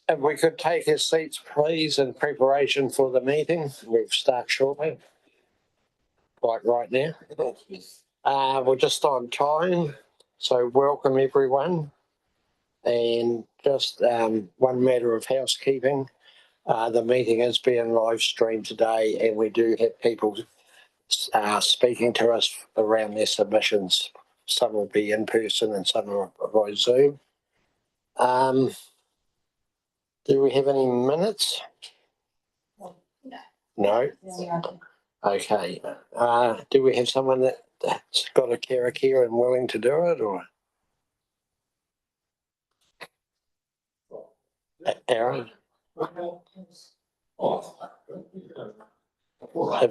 If we could take our seats, please, in preparation for the meeting. We'll start shortly, like right now. We're just on time, so welcome everyone. And just one matter of housekeeping. The meeting is being live streamed today, and we do have people speaking to us around their submissions. Some will be in person and some are by Zoom. Do we have any minutes? No? Okay. Do we have someone that's got a character and willing to do it, or? Aaron? If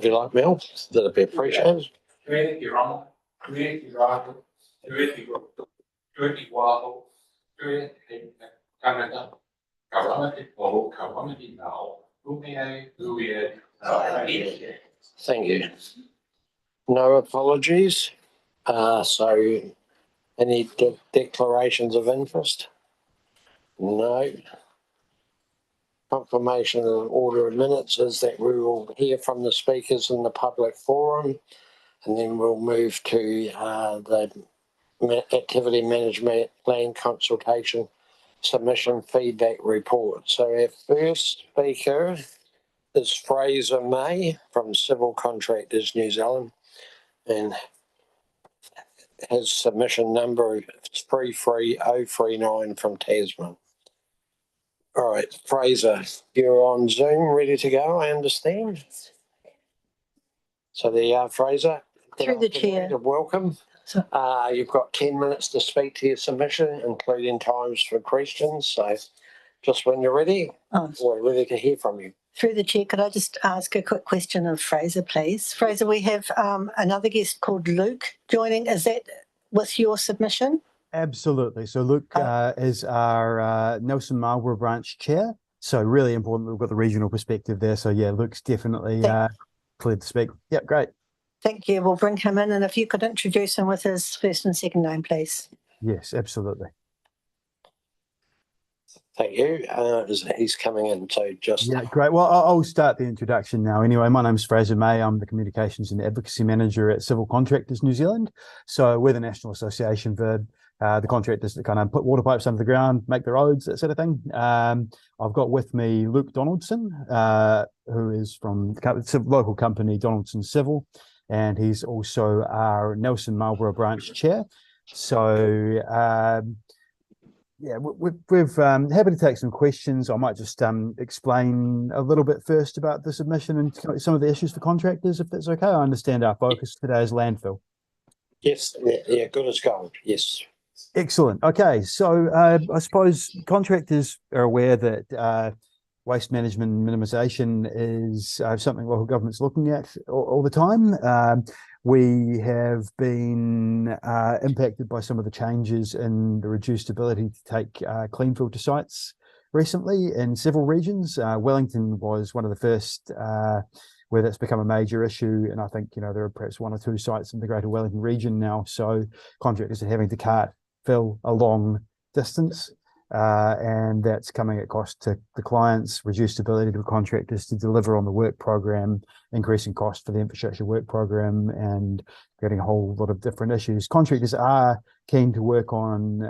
you like, Mel, that'd be appreciated. Thank you. No apologies. So any declarations of interest? No. Confirmation of the order of minutes is that we will hear from the speakers in the public forum, and then we'll move to the activity management plan consultation submission feedback report. So our first speaker is Fraser May from Civil Contractors New Zealand, and his submission number is 33039 from Tasman. All right, Fraser, you're on Zoom, ready to go, I understand. So there you are, Fraser. Through the chair. Welcome. You've got 10 minutes to speak to your submission, including times for questions. So just when you're ready, we're ready to hear from you. Through the chair, could I just ask a quick question of Fraser, please? Fraser, we have another guest called Luke joining. Is that with your submission? Absolutely. So Luke is our Nelson Marlborough branch chair. So really important. We've got the regional perspective there. So yeah, Luke's definitely cleared to speak. Yep, great. Thank you. We'll bring him in. And if you could introduce him with his first and second name, please. Yes, absolutely. Thank you. He's coming in, so just... Yeah, great. Well, I'll start the introduction now. Anyway, my name's Fraser May. I'm the Communications and Advocacy Manager at Civil Contractors New Zealand. So we're the national association for the contractors that kind of put water pipes under the ground, make the roads, that sort of thing. I've got with me Luke Donaldson, who is from the local company Donaldson Civil, and he's also our Nelson Marlborough branch chair. So yeah, we're happy to take some questions. I might just explain a little bit first about the submission and some of the issues for contractors, if that's okay. I understand our focus today is landfill. Yes, yeah, good as gold, yes. Excellent. Okay, so I suppose contractors are aware that waste management and minimisation is something local government's looking at all the time. We have been impacted by some of the changes in the reduced ability to take clean filter sites recently in several regions. Wellington was one of the first where that's become a major issue, and I think there are perhaps one or two sites in the Greater Wellington region now. So contractors are having to cart fill a long distance, and that's coming at cost to the clients, reduced ability to contractors to deliver on the work program, increasing cost for the infrastructure work program, and getting a whole lot of different issues. Contractors are keen to work on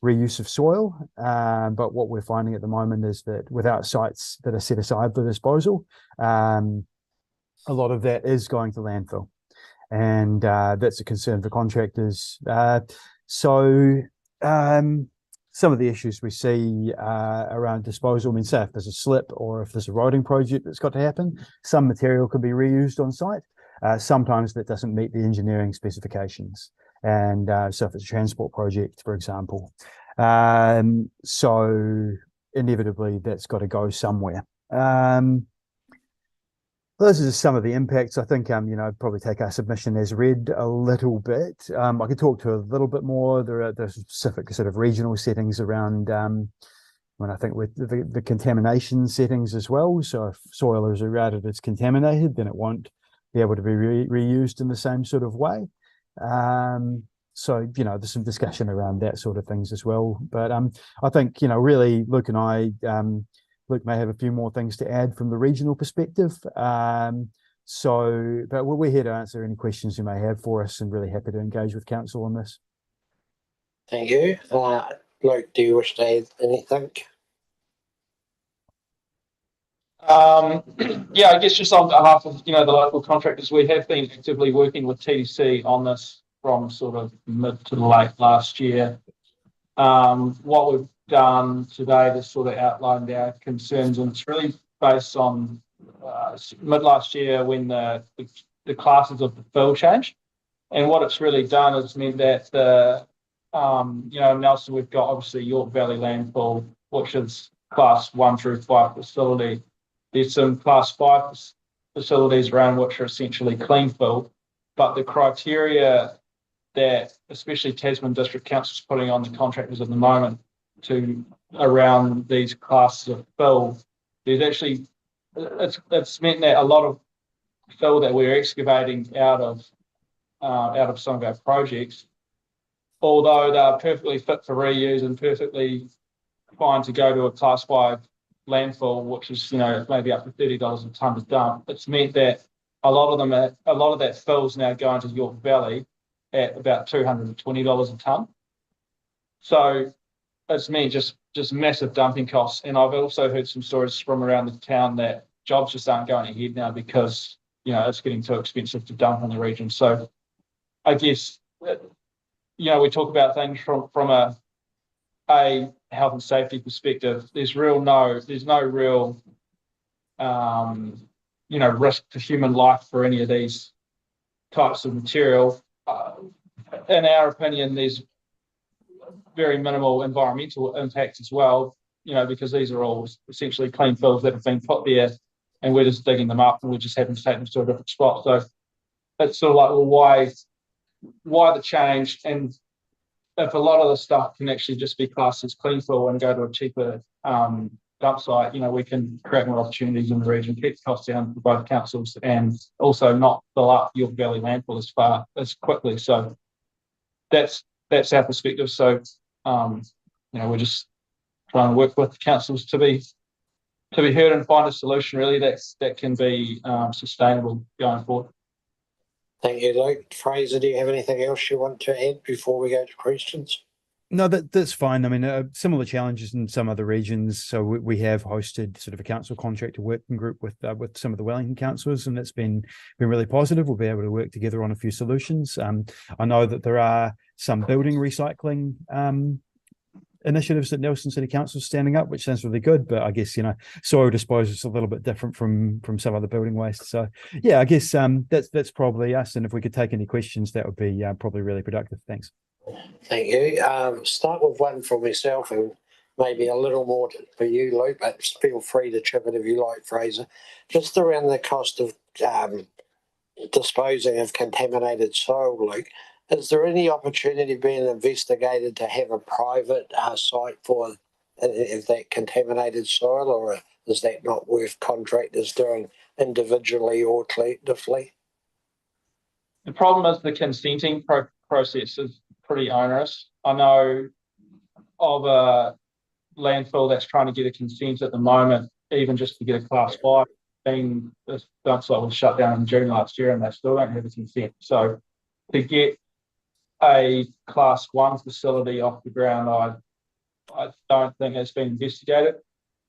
reuse of soil, but what we're finding at the moment is that without sites that are set aside for disposal, a lot of that is going to landfill, and that's a concern for contractors. So some of the issues we see around disposal, I mean, say if there's a slip or if there's a roading project that's got to happen, some material can be reused on site. Sometimes that doesn't meet the engineering specifications. And so if it's a transport project, for example, so inevitably that's got to go somewhere. Those are just some of the impacts. I think, probably take our submission as read a little bit. I could talk to a little bit more. There are specific sort of regional settings around when I think with the contamination settings as well. So if soil is routed as contaminated, then it won't be able to be reused in the same sort of way. So, there's some discussion around that sort of things as well. But I think, really Luke and I, Luke may have a few more things to add from the regional perspective. But we're here to answer any questions you may have for us, and really happy to engage with council on this. Thank you. Luke, do you wish to add anything? Yeah, I guess just on behalf of the local contractors, we have been actively working with TDC on this from sort of mid to late last year. What we've done today to sort of outline our concerns, and it's really based on mid last year when the classes of the fill changed, and what it's really done is meant that Nelson, we've got obviously York Valley Landfill, which is class 1 through 5 facility. There's some class 5 facilities around which are essentially clean fill, but the criteria that especially Tasman District Council is putting on the contractors at the moment to around these classes of fill, there's actually it's meant that a lot of fill that we're excavating out of some of our projects, although they're perfectly fit for reuse and perfectly fine to go to a class 5 landfill, which is maybe up to $30 a tonne to dump. It's meant that a lot of that fill's now going to York Valley at about $220 a tonne. So it's meant just massive dumping costs. And I've also heard some stories from around the town that jobs just aren't going ahead now because it's getting too expensive to dump in the region. So I guess we talk about things from a health and safety perspective. There's no real risk to human life for any of these types of material. In our opinion, there's very minimal environmental impact as well, because these are all essentially clean fills that have been put there, and we're just digging them up and we're just having to take them to a different spot. So it's sort of like, well, why the change? And if a lot of the stuff can actually just be classed as clean fill and go to a cheaper dump site, we can create more opportunities in the region, keep the costs down for both councils, and also not fill up York Valley Landfill as quickly. So that's our perspective. So we're just trying to work with the councils to be heard and find a solution really that can be sustainable going forward. Thank you, Luke. Fraser, do you have anything else you want to add before we go to questions? No, that's fine. I mean, similar challenges in some other regions. So we have hosted sort of a council contractor working group with some of the Wellington councillors, and it's been really positive. We'll be able to work together on a few solutions. I know that there are some building recycling initiatives that Nelson City Council is standing up, which sounds really good. But I guess soil disposal is a little bit different from some other building waste. So yeah, I guess that's probably us. And if we could take any questions, that would be probably really productive. Thanks. Thank you. Start with one for myself and maybe a little more for you, Luke, but feel free to chip it if you like, Fraser. Just around the cost of disposing of contaminated soil, Luke, is there any opportunity being investigated to have a private site for that contaminated soil, or is that not worth contractors doing individually or collectively? The problem is the consenting process is pretty onerous. I know of a landfill that's trying to get a consent at the moment, even just to get a class 5. This dump site was shut down in June last year, and they still don't have a consent. So to get a class 1 facility off the ground, I don't think it's been investigated.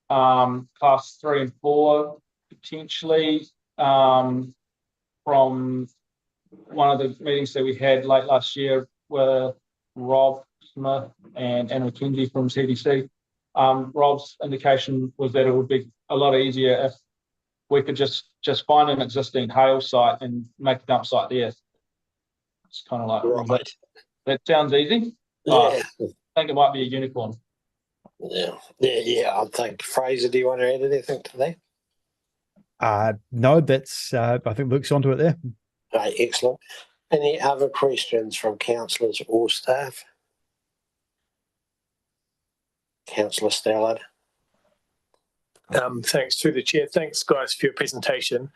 Class 3 and 4 potentially. From one of the meetings that we had late last year with Rob Smith and Anna McKenzie from CDC, Rob's indication was that it would be a lot easier if we could just find an existing hail site and make a dump site there. It's kind of like, right. That sounds easy. Yeah. I think it might be a unicorn. Yeah. I think. Fraser, do you want to add anything to that? No, that's I think Luke's onto it there. Right, excellent. Any other questions from councillors or staff? Councillor Stallard. Thanks through the chair. Thanks, guys, for your presentation.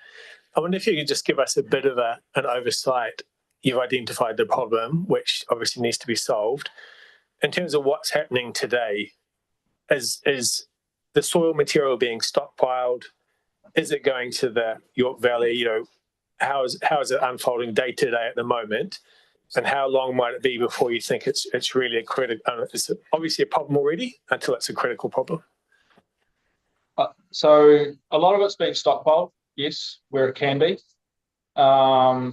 I wonder if you could just give us a bit of an oversight you've identified the problem, which obviously needs to be solved. In terms of what's happening today, is the soil material being stockpiled? Is it going to the York Valley? You know, how is it unfolding day to day at the moment? And how long might it be before you think it's really a critical? It's obviously a problem already until it's a critical problem. So a lot of it's being stockpiled, yes, where it can be. A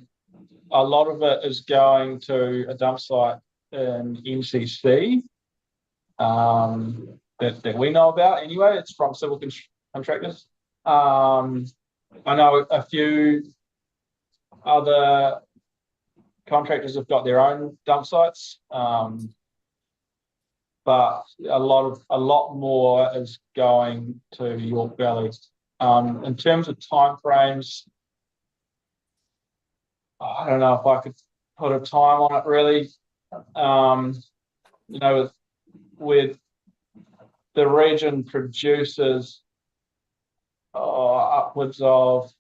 lot of it is going to a dump site in MCC that we know about anyway. It's from civil contractors. I know a few other contractors have got their own dump sites, but a lot more is going to York Valley. In terms of timeframes, I don't know if I could put a time on it really. You know, with the region produces upwards of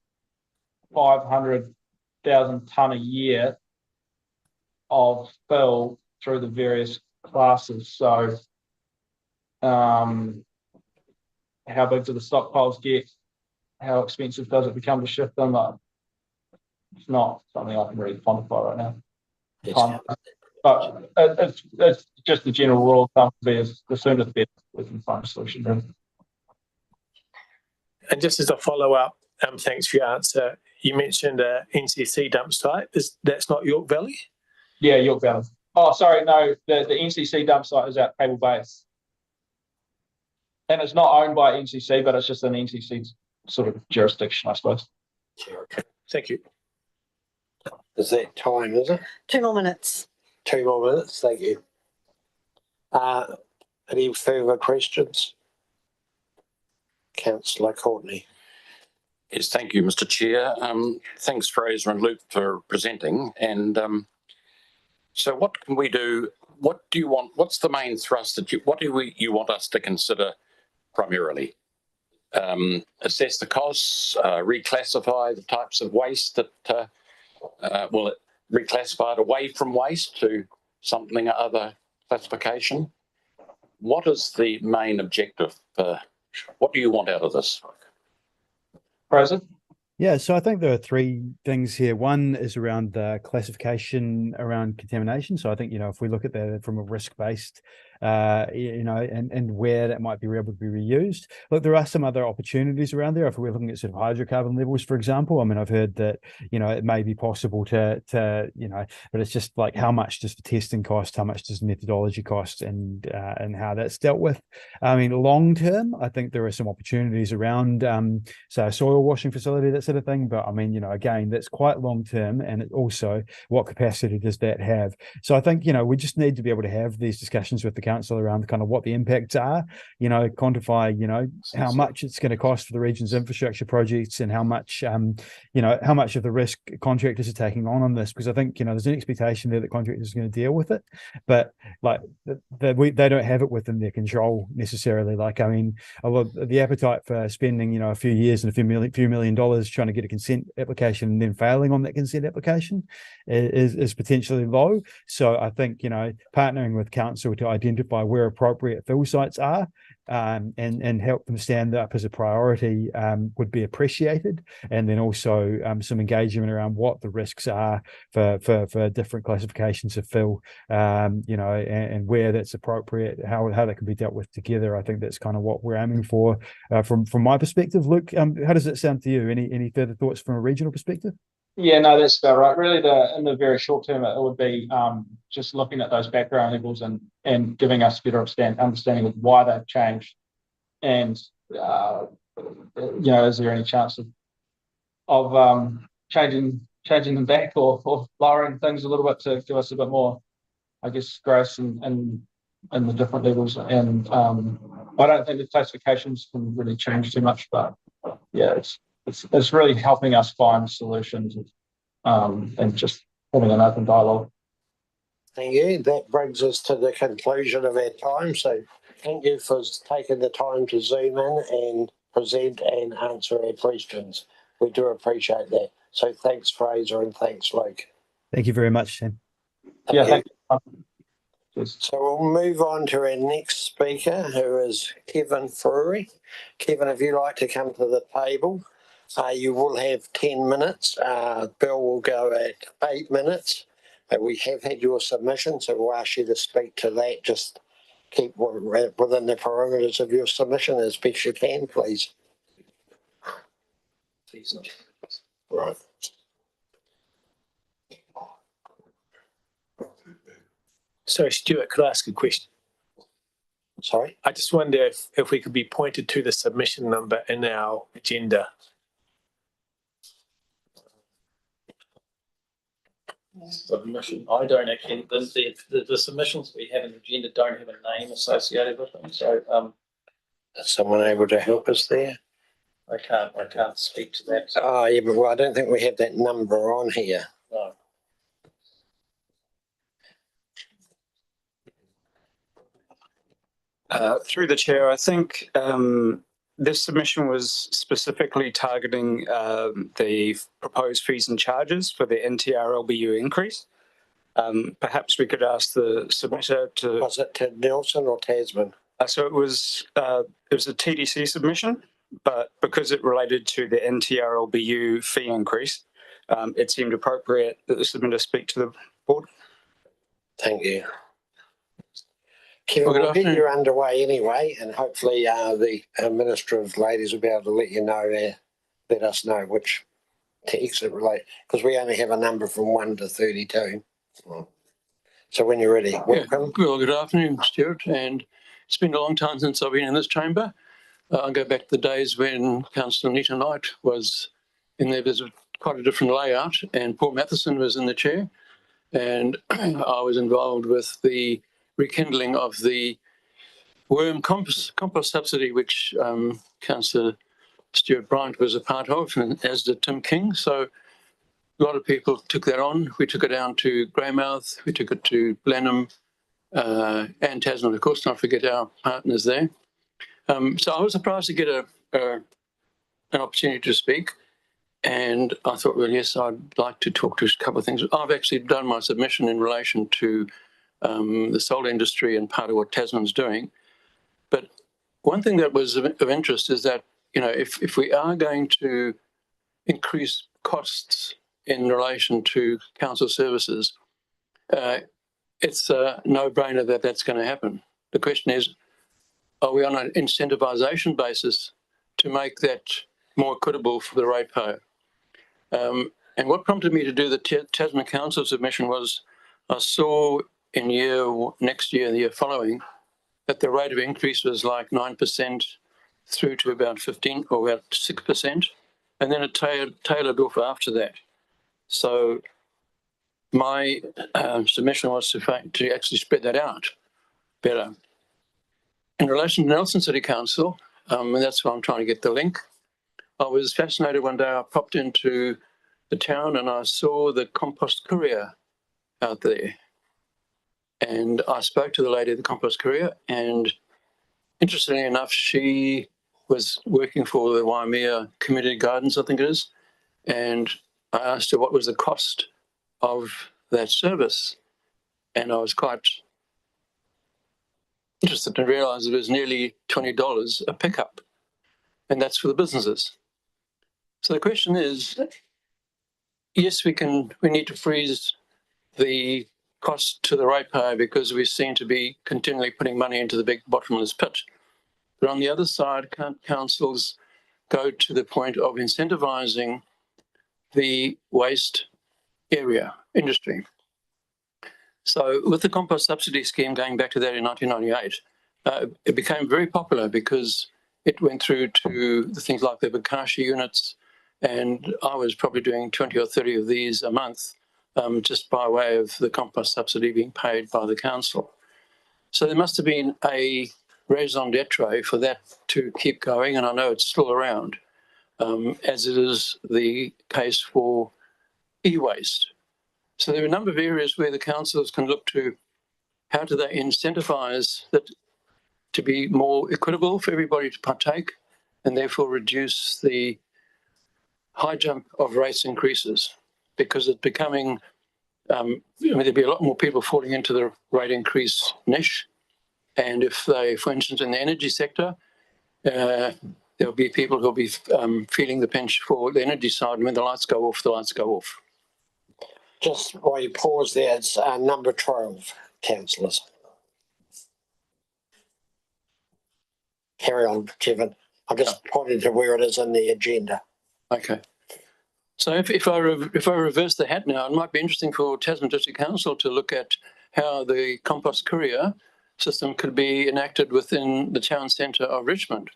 500,000 tonne a year of fill through the various classes. So how big do the stockpiles get? How expensive does it become to shift them? It's not something I can really quantify right now. But it's just the general rule of thumb to be as the sooner the better we can find a solution. Really. And just as a follow-up, thanks for your answer. You mentioned a NCC dump site. That's not York Valley? Yeah, York Valley. Oh, sorry, no, the NCC dump site is at Cable Bay. And it's not owned by NCC, but it's just an NCC sort of jurisdiction, I suppose. Okay. Thank you. Is that time, is it? 2 more minutes. 2 more minutes, thank you. Any further questions? Councillor Courtney. Yes, thank you, Mr. Chair. Thanks, Fraser and Luke, for presenting. And so what can we do? What do you want? What's the main thrust that you want us to consider primarily? Assess the costs, reclassify the types of waste that will it reclassify it away from waste to something other classification? What is the main objective? What do you want out of this? Fraser? Yeah, so I think there are 3 things here. One is around the classification around contamination. So I think, if we look at that from a risk-based, and where that might be able to be reused. Look, there are some other opportunities around there. If we're looking at sort of hydrocarbon levels, for example, I mean, I've heard that, it may be possible to but it's just like how much does the testing cost, how much does methodology cost, and how that's dealt with. I mean, long term, I think there are some opportunities around, say, a soil washing facility, that sort of thing. But I mean, again, that's quite long term, and it also, what capacity does that have? So I think, we just need to be able to have these discussions with the council around kind of what the impacts are, quantify, how much it's going to cost for the region's infrastructure projects, and how much, how much of the risk contractors are taking on this. Because I think, there's an expectation there that contractors are going to deal with it, but like they don't have it within their control necessarily. Like, I mean, the appetite for spending, a few years and a few million dollars trying to get a consent application and then failing on that consent application is potentially low. So I think, partnering with council to identify where appropriate fill sites are, and help them stand up as a priority would be appreciated. And then also some engagement around what the risks are for different classifications of fill, and where that's appropriate, how that can be dealt with together. I think that's kind of what we're aiming for from my perspective. Luke, how does it sound to you? Any further thoughts from a regional perspective? Yeah, no, that's about right. Really, in the very short term, it would be just looking at those background levels and giving us a better understanding of why they've changed, and is there any chance of changing them back or lowering things a little bit to give us a bit more, I guess, grace and the different levels. And I don't think the classifications can really change too much, but yeah, it's really helping us find solutions, and just having an open dialogue. Thank you. That brings us to the conclusion of our time. So thank you for taking the time to zoom in and present and answer our questions. We do appreciate that. So thanks, Fraser, and thanks, Luke. Thank you very much, Sam. Yeah, Thank thank you. you. So we'll move on to our next speaker, who is Kevin Frury. Kevin, if you'd like to come to the table, you will have 10 minutes. Bill will go at 8 minutes. But we have had your submission, so we'll ask you to speak to that. Just keep within the parameters of your submission as best you can, please. Right. So, Stuart, could I ask a question? Sorry? I just wonder if we could be pointed to the submission number in our agenda. Submission. I don't actually, the submissions we have in the agenda don't have a name associated with them. So Is someone able to help us there? I can't speak to that. Oh, yeah, but I don't think we have that number on here. No. Through the chair, I think this submission was specifically targeting the proposed fees and charges for the NTR-LBU increase. Perhaps we could ask the submitter to. Was it to Nelson or Tasman? So it was a TDC submission, but because it related to the NTR-LBU fee increase, it seemed appropriate that the submitter speak to the board. Thank you. Kevin, we'll get you underway anyway, and hopefully the administrative ladies will be able to let us know which tags it relate, because we only have a number from 1 to 32. So when you're ready, welcome. Well, good afternoon, Stuart, and it's been a long time since I've been in this chamber. I go back to the days when Councillor Nita Knight was in there. There's quite a different layout, and Paul Matheson was in the chair, and I was involved with the rekindling of the worm compost subsidy, which Councillor Stuart Bryant was a part of, and as did Tim King. So a lot of people took that on. We took it down to Greymouth, we took it to Blenheim, and Tasman, of course, not forget our partners there. So I was surprised to get an opportunity to speak, and I thought, well, yes, I'd like to talk to a couple of things. I've actually done my submission in relation to the salt industry and part of what Tasman's doing. But one thing that was of interest is that, you know, if we are going to increase costs in relation to council services, it's a no-brainer that that's going to happen. The question is, are we on an incentivisation basis to make that more equitable for the ratepayer? And what prompted me to do the Tasman Council submission was I saw in next year, the year following, that the rate of increase was like 9% through to about 15 or about 6%, and then it tailored off after that. So my submission was to actually spread that out better. In relation to Nelson City Council, and that's why I'm trying to get the link, I was fascinated one day. I popped into the town and I saw the compost courier out there. And I spoke to the lady at the compost courier, and interestingly enough, she was working for the Waimea Community Gardens, I think it is. And I asked her what was the cost of that service. And I was quite interested to realise it was nearly $20 a pickup. And that's for the businesses. So the question is, yes, we need to freeze the cost to the ratepayer because we seem to be continually putting money into the big bottomless pit. But on the other side, can't councils go to the point of incentivising the waste area industry? So with the compost subsidy scheme, going back to that in 1998, it became very popular because it went through to the things like the Bakashi units, and I was probably doing 20 or 30 of these a month, just by way of the compost subsidy being paid by the council. So there must have been a raison d'etre for that to keep going, and I know it's still around, as it is the case for e-waste. So there are a number of areas where the councils can look to how do they incentivise that to be more equitable for everybody to partake, and therefore reduce the high jump of rates increases, because it's becoming there'd be a lot more people falling into the rate increase niche. And if they, for instance, in the energy sector, there'll be people who'll be feeling the pinch for the energy side. And when the lights go off, the lights go off. Just while you pause there, it's number 12, councillors. Carry on, Kevin. I just pointed to where it is in the agenda. Okay. So if I reverse the hat now, it might be interesting for Tasman District Council to look at how the compost courier system could be enacted within the town centre of Richmond.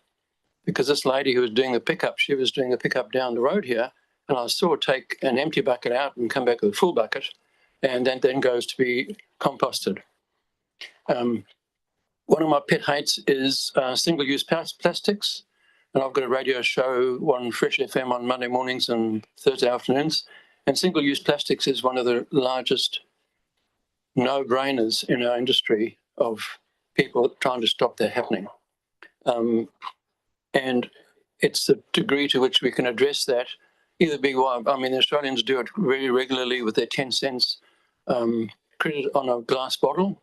Because this lady who was doing the pickup, she was doing the pickup down the road here, and I saw her take an empty bucket out and come back with a full bucket, and then goes to be composted. One of my pet hates is single-use plastics, and I've got a radio show on Fresh FM on Monday mornings and Thursday afternoons, and single-use plastics is one of the largest no-brainers in our industry of people trying to stop that happening. And it's the degree to which we can address that, either be, I mean, the Australians do it very regularly with their 10 cents credit on a glass bottle.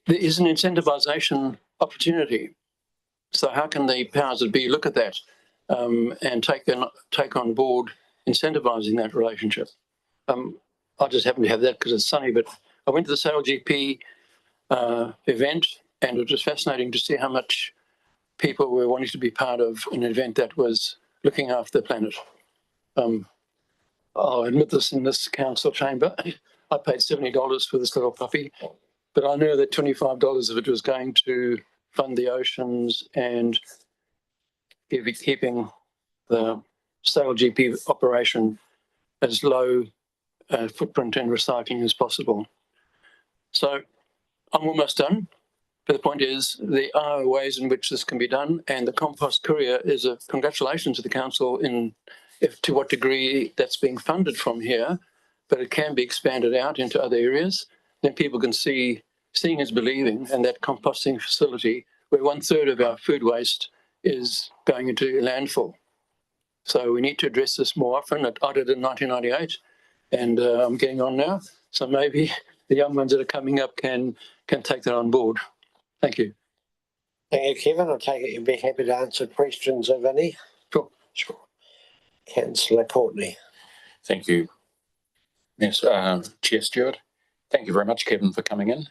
There is an incentivisation opportunity. So how can the powers that be look at that and take on board incentivising that relationship? I just happen to have that because it's sunny, but I went to the SailGP event, and it was fascinating to see how much people were wanting to be part of an event that was looking after the planet. I'll admit this in this council chamber. I paid $70 for this little puppy, but I knew that $25 of it was going to fund the oceans and keeping the SailGP operation as low footprint in recycling as possible. So I'm almost done. But the point is, there are ways in which this can be done, and the compost courier is a congratulations to the council to what degree that's being funded from here, but it can be expanded out into other areas. Then people can seeing is believing, and that composting facility where 1/3 of our food waste is going into landfill. So we need to address this more often. I did it in 1998, and I'm getting on now. So maybe the young ones that are coming up can take that on board. Thank you. Thank you, Kevin. I take it you'd be happy to answer questions of any. Sure. Councillor Courtney. Thank you. Yes, Chair Stewart. Thank you very much, Kevin, for coming in.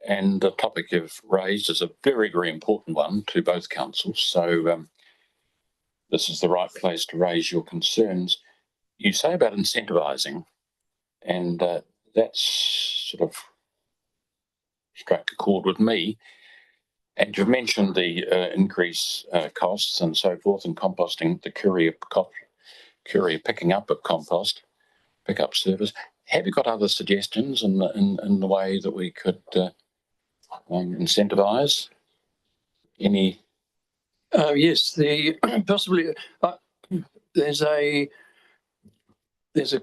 And the topic you've raised is a very, very important one to both councils. So this is the right place to raise your concerns. You say about incentivising, and that's sort of struck a chord with me. And you've mentioned the increased costs and so forth in composting, the courier picking up of compost, pickup service. Have you got other suggestions in the way that we could incentivise any? Yes, possibly there's a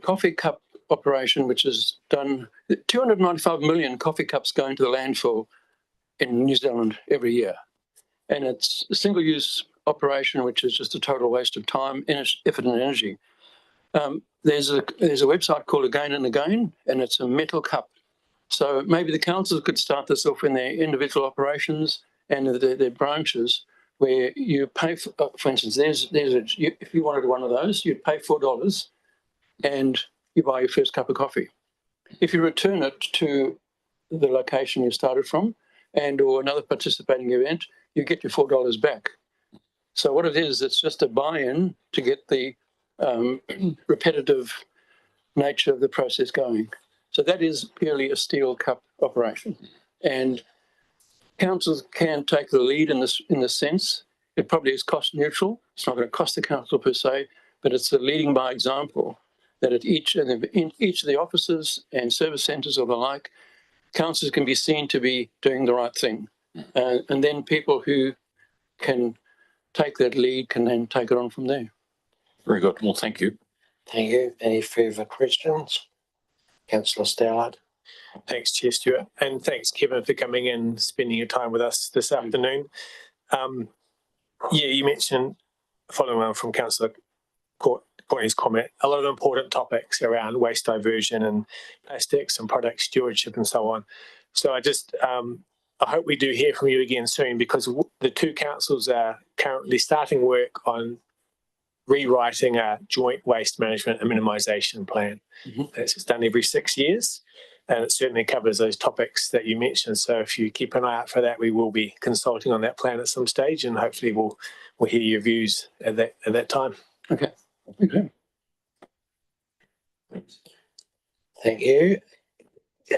coffee cup operation which has done 295 million coffee cups going to the landfill in New Zealand every year, and it's a single-use operation which is just a total waste of time, effort, and energy. There's a website called Again and Again, and it's a metal cup. So maybe the councils could start this off in their individual operations and their branches, where you pay for instance, if you wanted one of those, you'd pay $4 and you buy your first cup of coffee. If you return it to the location you started from or another participating event, you get your $4 back. So what it is, it's just a buy-in to get the repetitive nature of the process going. So that is purely a steel cup operation. And councils can take the lead in this sense. It probably is cost neutral. It's not going to cost the council per se, but it's the leading by example that in each of the offices and service centres or the like, councils can be seen to be doing the right thing. And then people who can take that lead can then take it on from there. Very good. Well, thank you. Thank you. Any further questions? Councillor Stallard. Thanks, Chair Stewart. And thanks, Kevin, for coming in, spending your time with us this afternoon. Yeah, you mentioned, following on from Councillor Courtney's comment, a lot of important topics around waste diversion and plastics and product stewardship and so on. So I hope we do hear from you again soon, because the two councils are currently starting work on rewriting a joint waste management and minimisation plan. It's done every 6 years, and it certainly covers those topics that you mentioned. So if you keep an eye out for that, we will be consulting on that plan at some stage, and hopefully we'll hear your views at that time. Okay. Okay. Thank you.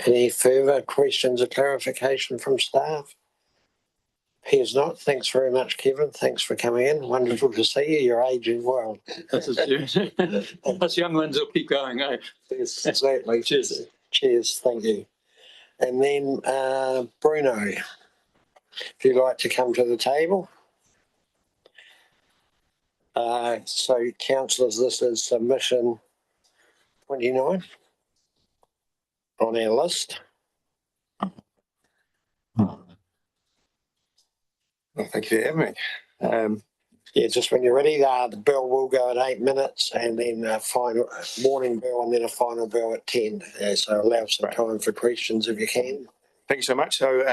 Any further questions or clarification from staff? Appears not. Thanks very much, Kevin. Thanks for coming in. Wonderful to see you. You're aging well. Us young ones will keep going, eh? Yes, exactly. Cheers. Cheers. Thank you. And then Bruno, if you'd like to come to the table. So, councillors, this is submission 29 on our list. Well, thank you for having me. Yeah, just when you're ready, the bell will go at 8 minutes, and then a final warning bell, and then a final bell at 10. So allow some time for questions if you can. Thank you so much. So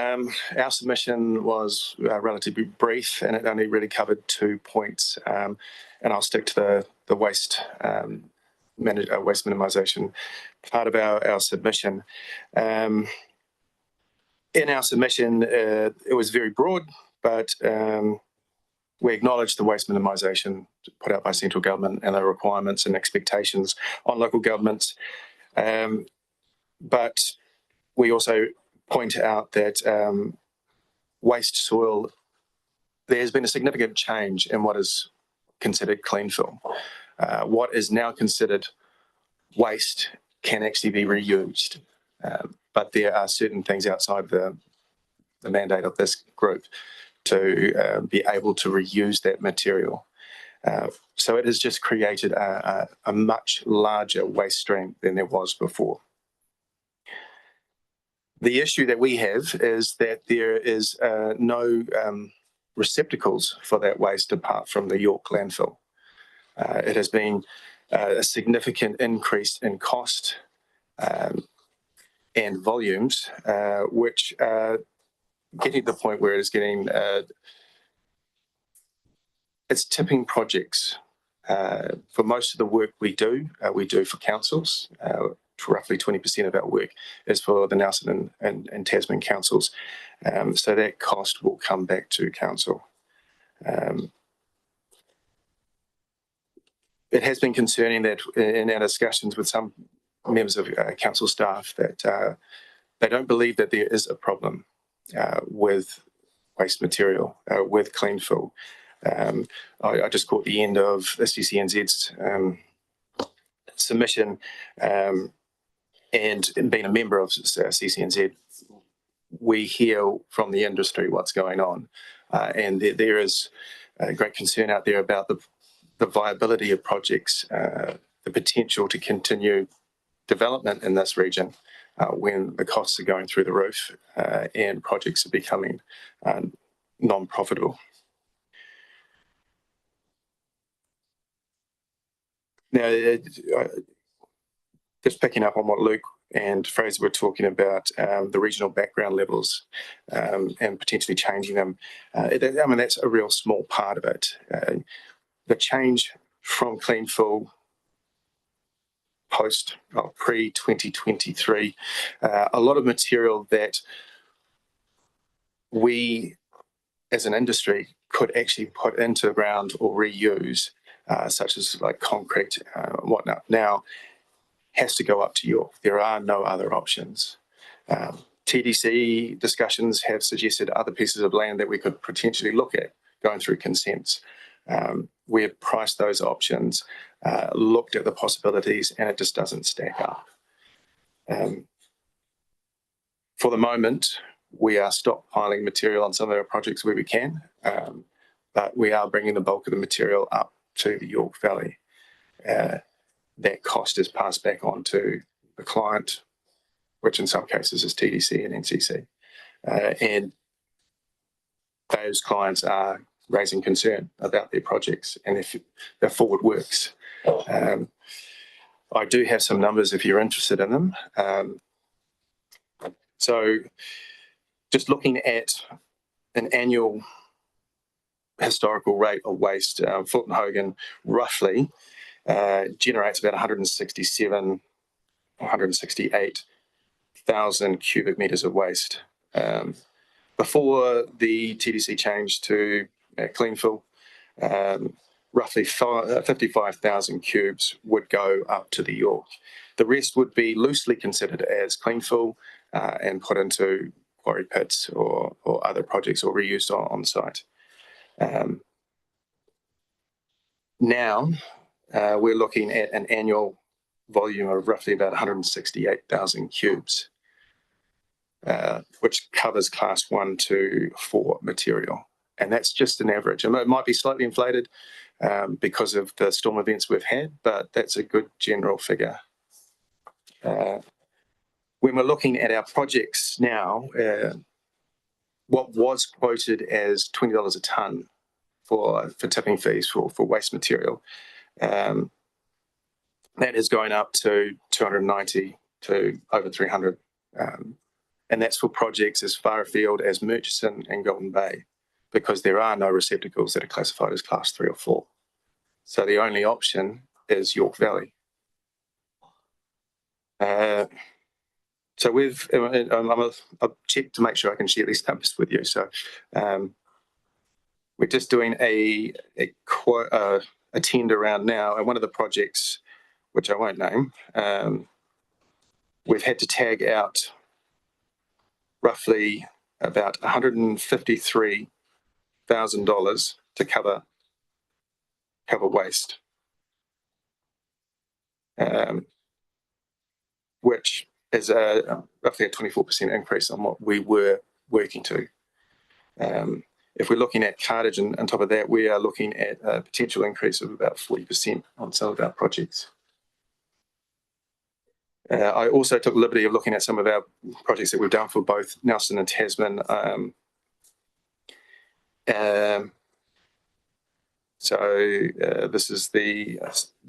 our submission was relatively brief, and it only really covered 2 points. And I'll stick to the waste waste minimisation part of our submission. In our submission, it was very broad, but we acknowledge the waste minimisation put out by central government and the requirements and expectations on local governments. But we also point out that waste soil, there's been a significant change in what is considered clean fill. What is now considered waste can actually be reused. But there are certain things outside the mandate of this group to be able to reuse that material. So it has just created a much larger waste stream than there was before. The issue that we have is that there is no receptacles for that waste apart from the York landfill. It has been a significant increase in cost and volumes, which are getting to the point where it is getting, it's tipping projects. For most of the work we do for councils. Roughly 20% of our work is for the Nelson and Tasman councils. So that cost will come back to council. It has been concerning that in our discussions with some members of council staff that they don't believe that there is a problem with waste material, with clean fill. I just caught the end of the CCNZ's submission, and being a member of CCNZ, we hear from the industry what's going on, and there is a great concern out there about the viability of projects, the potential to continue development in this region when the costs are going through the roof and projects are becoming non-profitable. Now, just picking up on what Luke and Fraser were talking about, the regional background levels and potentially changing them. I mean, that's a real small part of it. The change from clean fill pre-2023, a lot of material that we as an industry could actually put into the ground or reuse, such as like concrete and whatnot, now has to go up to York. There are no other options. TDC discussions have suggested other pieces of land that we could potentially look at going through consents. We have priced those options, looked at the possibilities, and it just doesn't stack up. For the moment, we are stockpiling material on some of our projects where we can, but we are bringing the bulk of the material up to the York Valley. That cost is passed back on to the client, which in some cases is TDC and NCC. And those clients are raising concern about their projects and their forward works. I do have some numbers if you're interested in them. So just looking at an annual historical rate of waste, Fulton Hogan roughly generates about 167, 168,000 cubic meters of waste. Before the TDC changed to Cleanfill, roughly 55,000 cubes would go up to the York. The rest would be loosely considered as Cleanfill and put into quarry pits or other projects or reused on site. Now we're looking at an annual volume of roughly about 168,000 cubes, which covers class 1 to 4 material. And that's just an average. It might be slightly inflated because of the storm events we've had, but that's a good general figure. When we're looking at our projects now, what was quoted as $20 a tonne for tipping fees for waste material, that is going up to 290 to over 300. And that's for projects as far afield as Murchison and Golden Bay, because there are no receptacles that are classified as class 3 or 4. So the only option is York Valley. So I've checked to make sure I can share these numbers with you. So we're just doing a tender round now, and one of the projects, which I won't name, we've had to tag out roughly about $153,000 to cover waste, which is roughly a 24% increase on what we were working to. If we're looking at cartage and on top of that, we are looking at a potential increase of about 40% on some of our projects. I also took the liberty of looking at some of our projects that we've done for both Nelson and Tasman. This is the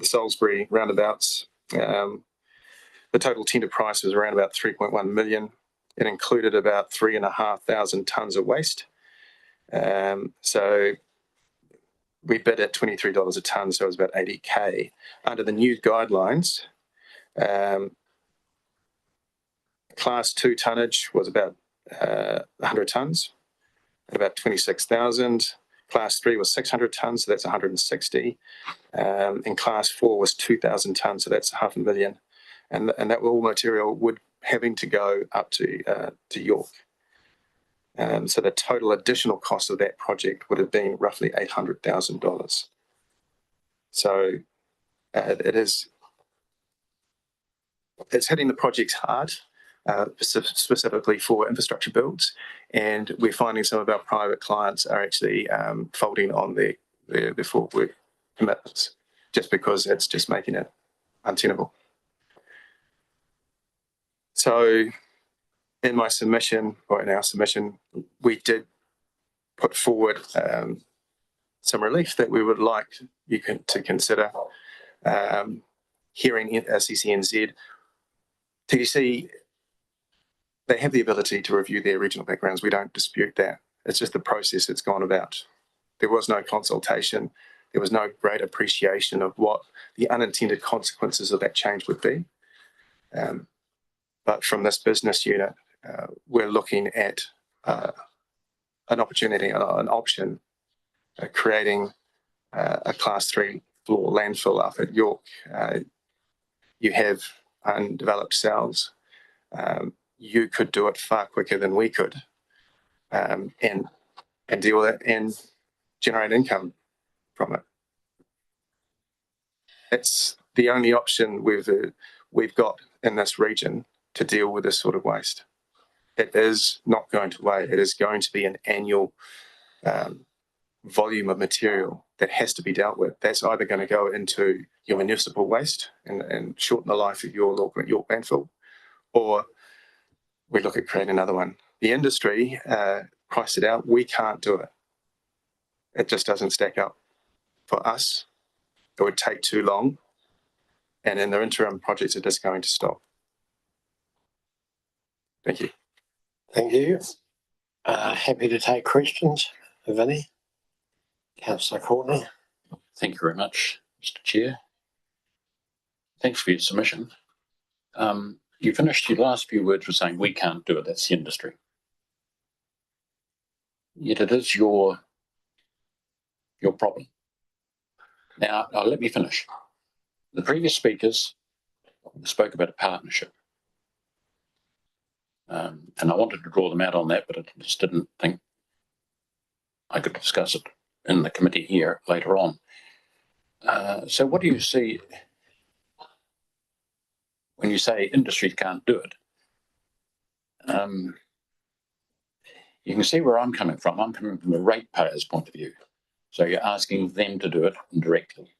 Salisbury roundabouts. The total tender price was around about 3.1 million. It included about 3,500 tonnes of waste. So we bid at $23 a tonne, so it was about 80K. Under the new guidelines, class 2 tonnage was about 100 tonnes at about 26,000. Class 3 was 600 tonnes, so that's 160. And class 4 was 2,000 tonnes, so that's 500,000. And that all material would having to go up to York. So the total additional cost of that project would have been roughly $800,000. So it's hitting the projects hard, specifically for infrastructure builds, and we're finding some of our private clients are actually folding on their full work commitments just because it's just making it untenable. So in my submission, or in our submission, we did put forward some relief that we would like you to consider. Hearing CCNZ, TDC, they have the ability to review their regional backgrounds. We don't dispute that. It's just the process it's gone about. There was no consultation. There was no great appreciation of what the unintended consequences of that change would be. But from this business unit, we're looking at an opportunity, an option, creating a class 3 floor landfill up at York. You have undeveloped cells. You could do it far quicker than we could, and deal with it and generate income from it. It's the only option we've got in this region to deal with this sort of waste. It is not going to wait. It is going to be an annual volume of material that has to be dealt with. That's either going to go into your municipal waste and shorten the life of your York landfill, or we look at creating another one. The industry priced it out. We can't do it. It just doesn't stack up. For us, it would take too long. And in the interim, projects are just going to stop. Thank you. Thank you. Happy to take questions, if any. Councillor Courtney. Thank you very much, Mr. Chair. Thanks for your submission. You finished your last few words with saying we can't do it, that's the industry. Yet it is your problem. Now, let me finish. The previous speakers spoke about a partnership. And I wanted to draw them out on that, but I just didn't think I could discuss it in the committee here later on. So what do you see when you say industry can't do it? You can see where I'm coming from. I'm coming from the ratepayer's point of view. So you're asking them to do it indirectly.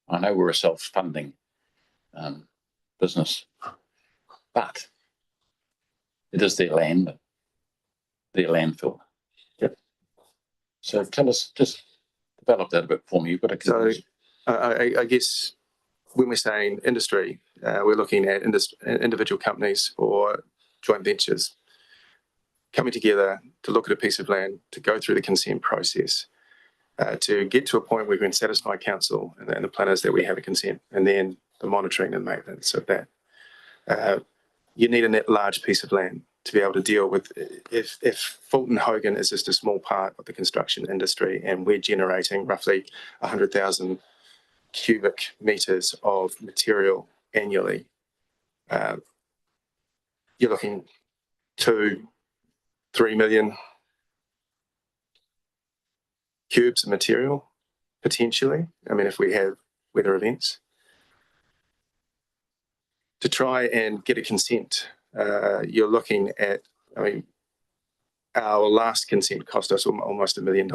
I know we're a self-funding business, but it is their land, their landfill. Yep. So tell us, just develop that a bit for me. You've got to. So I guess when we're saying industry, we're looking at individual companies or joint ventures coming together to look at a piece of land, to go through the consent process, to get to a point where we can satisfy council and the planners that we have a consent, and then the monitoring and maintenance of that. You need a net large piece of land to be able to deal with. If Fulton Hogan is just a small part of the construction industry and we're generating roughly 100,000 cubic meters of material annually, you're looking 2-3 million cubes of material potentially. I mean, if we have weather events, to try and get a consent, you're looking at, I mean, our last consent cost us almost $1 million.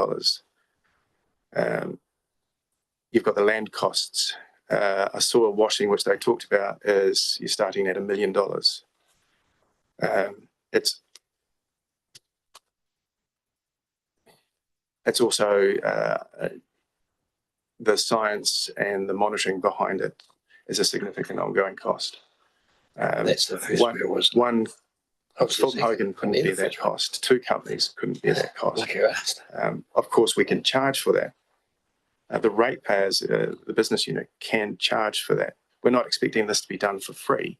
You've got the land costs. A soil washing, which they talked about, is you're starting at $1 million. It's also the science and the monitoring behind it is a significant ongoing cost. That's the first bit, wasn't it? One Fulton Hogan couldn't bear that cost. 2 companies couldn't bear that cost. Like you asked. Of course, we can charge for that. The ratepayers, the business unit, can charge for that. We're not expecting this to be done for free,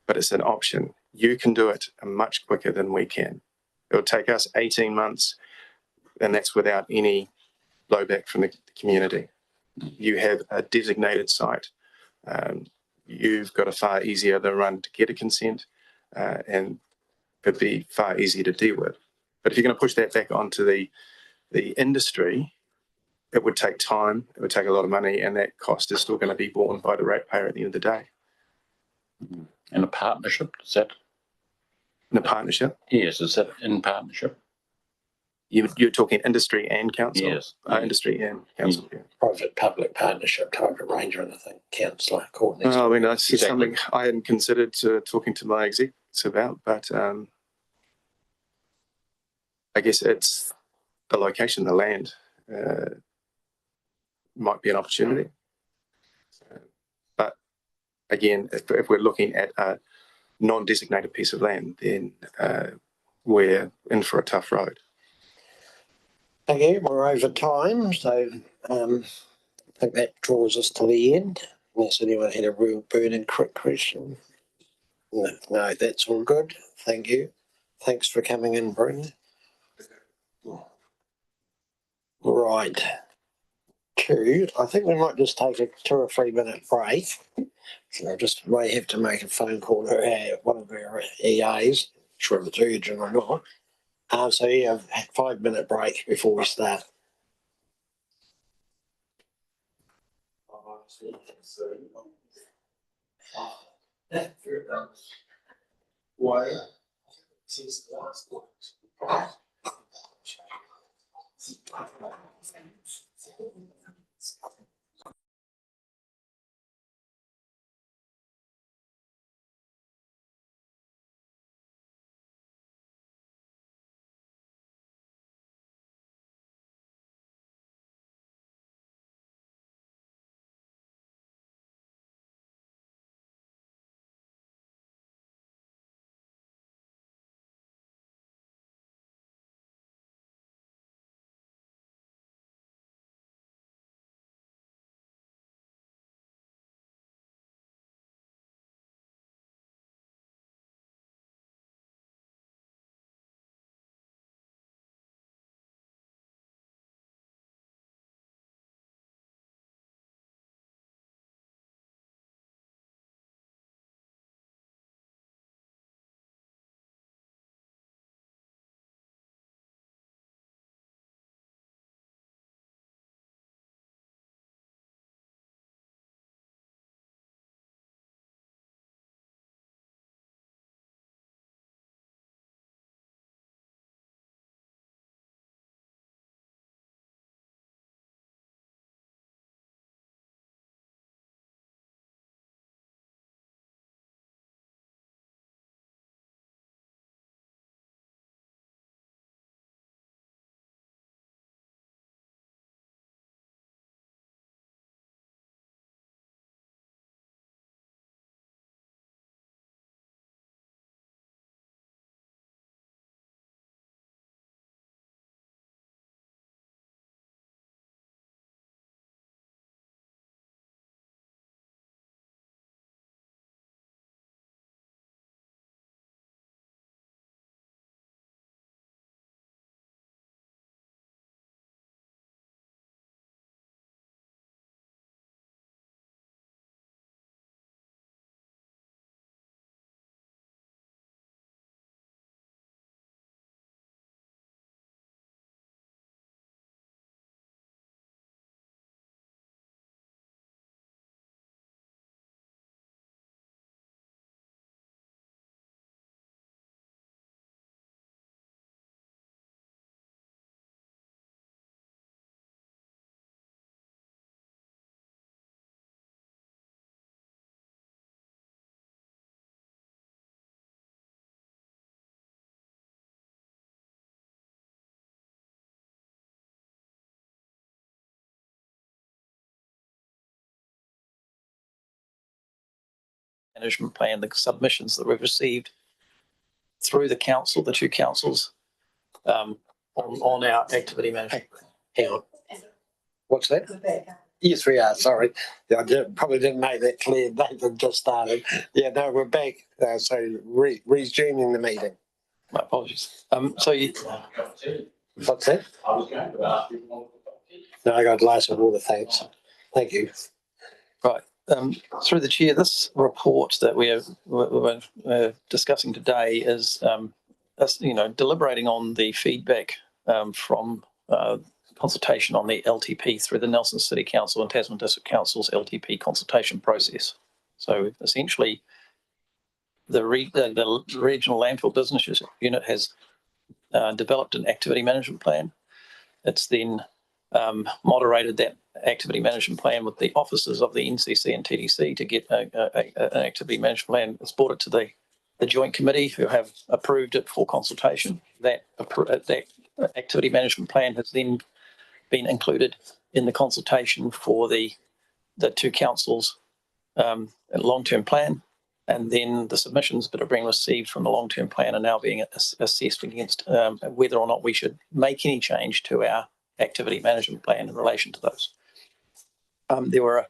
but it's an option. You can do it much quicker than we can. It will take us 18 months, and that's without any blowback from the community. You have a designated site. You've got a far easier the run to get a consent, and it'd be far easier to deal with. But if you're going to push that back onto the industry, it would take time, it would take a lot of money, and that cost is still going to be borne by the ratepayer at the end of the day. In a partnership, is that? In a partnership? Yes, is that in partnership? You're talking industry and council? Yes. Industry and council, yeah. Private-public partnership type arrangement, I think, Councillor Courtney. I mean, that's something I hadn't considered talking to my executives about, but I guess it's the location, the land. Might be an opportunity. But again, if we're looking at a non-designated piece of land, then we're in for a tough road. Thank you. We're over time, so I think that draws us to the end. Unless anyone had a real burning quick question. No, that's all good. Thank you. Thanks for coming in, Bruna. Right. I think we might just take a 2 or 3 minute break. So I just may have to make a phone call to one of our EAs, sure if it's urgent or not. So yeah, 5 minute break before we start. management plan, the submissions that we've received through the council, the two councils, on our activity management. Hang on. What's that? Yes, we are. Sorry. Yeah, probably didn't make that clear. David just started. Yeah, no, we're back. So resuming the meeting. My apologies. What's that? I was going to ask you. No, I got a glass of water, thanks. Thank you. Right. Through the chair, this report that we're discussing today is, us, deliberating on the feedback from consultation on the LTP through the Nelson City Council and Tasman District Council's LTP consultation process. So essentially, the regional landfill business unit has developed an activity management plan. It's then moderated that activity management plan with the officers of the NCC and TDC to get an activity management plan. It's brought it to the joint committee who have approved it for consultation. That activity management plan has then been included in the consultation for the two councils' long-term plan. And then the submissions that are being received from the long-term plan are now being assessed against whether or not we should make any change to our activity management plan in relation to those. There were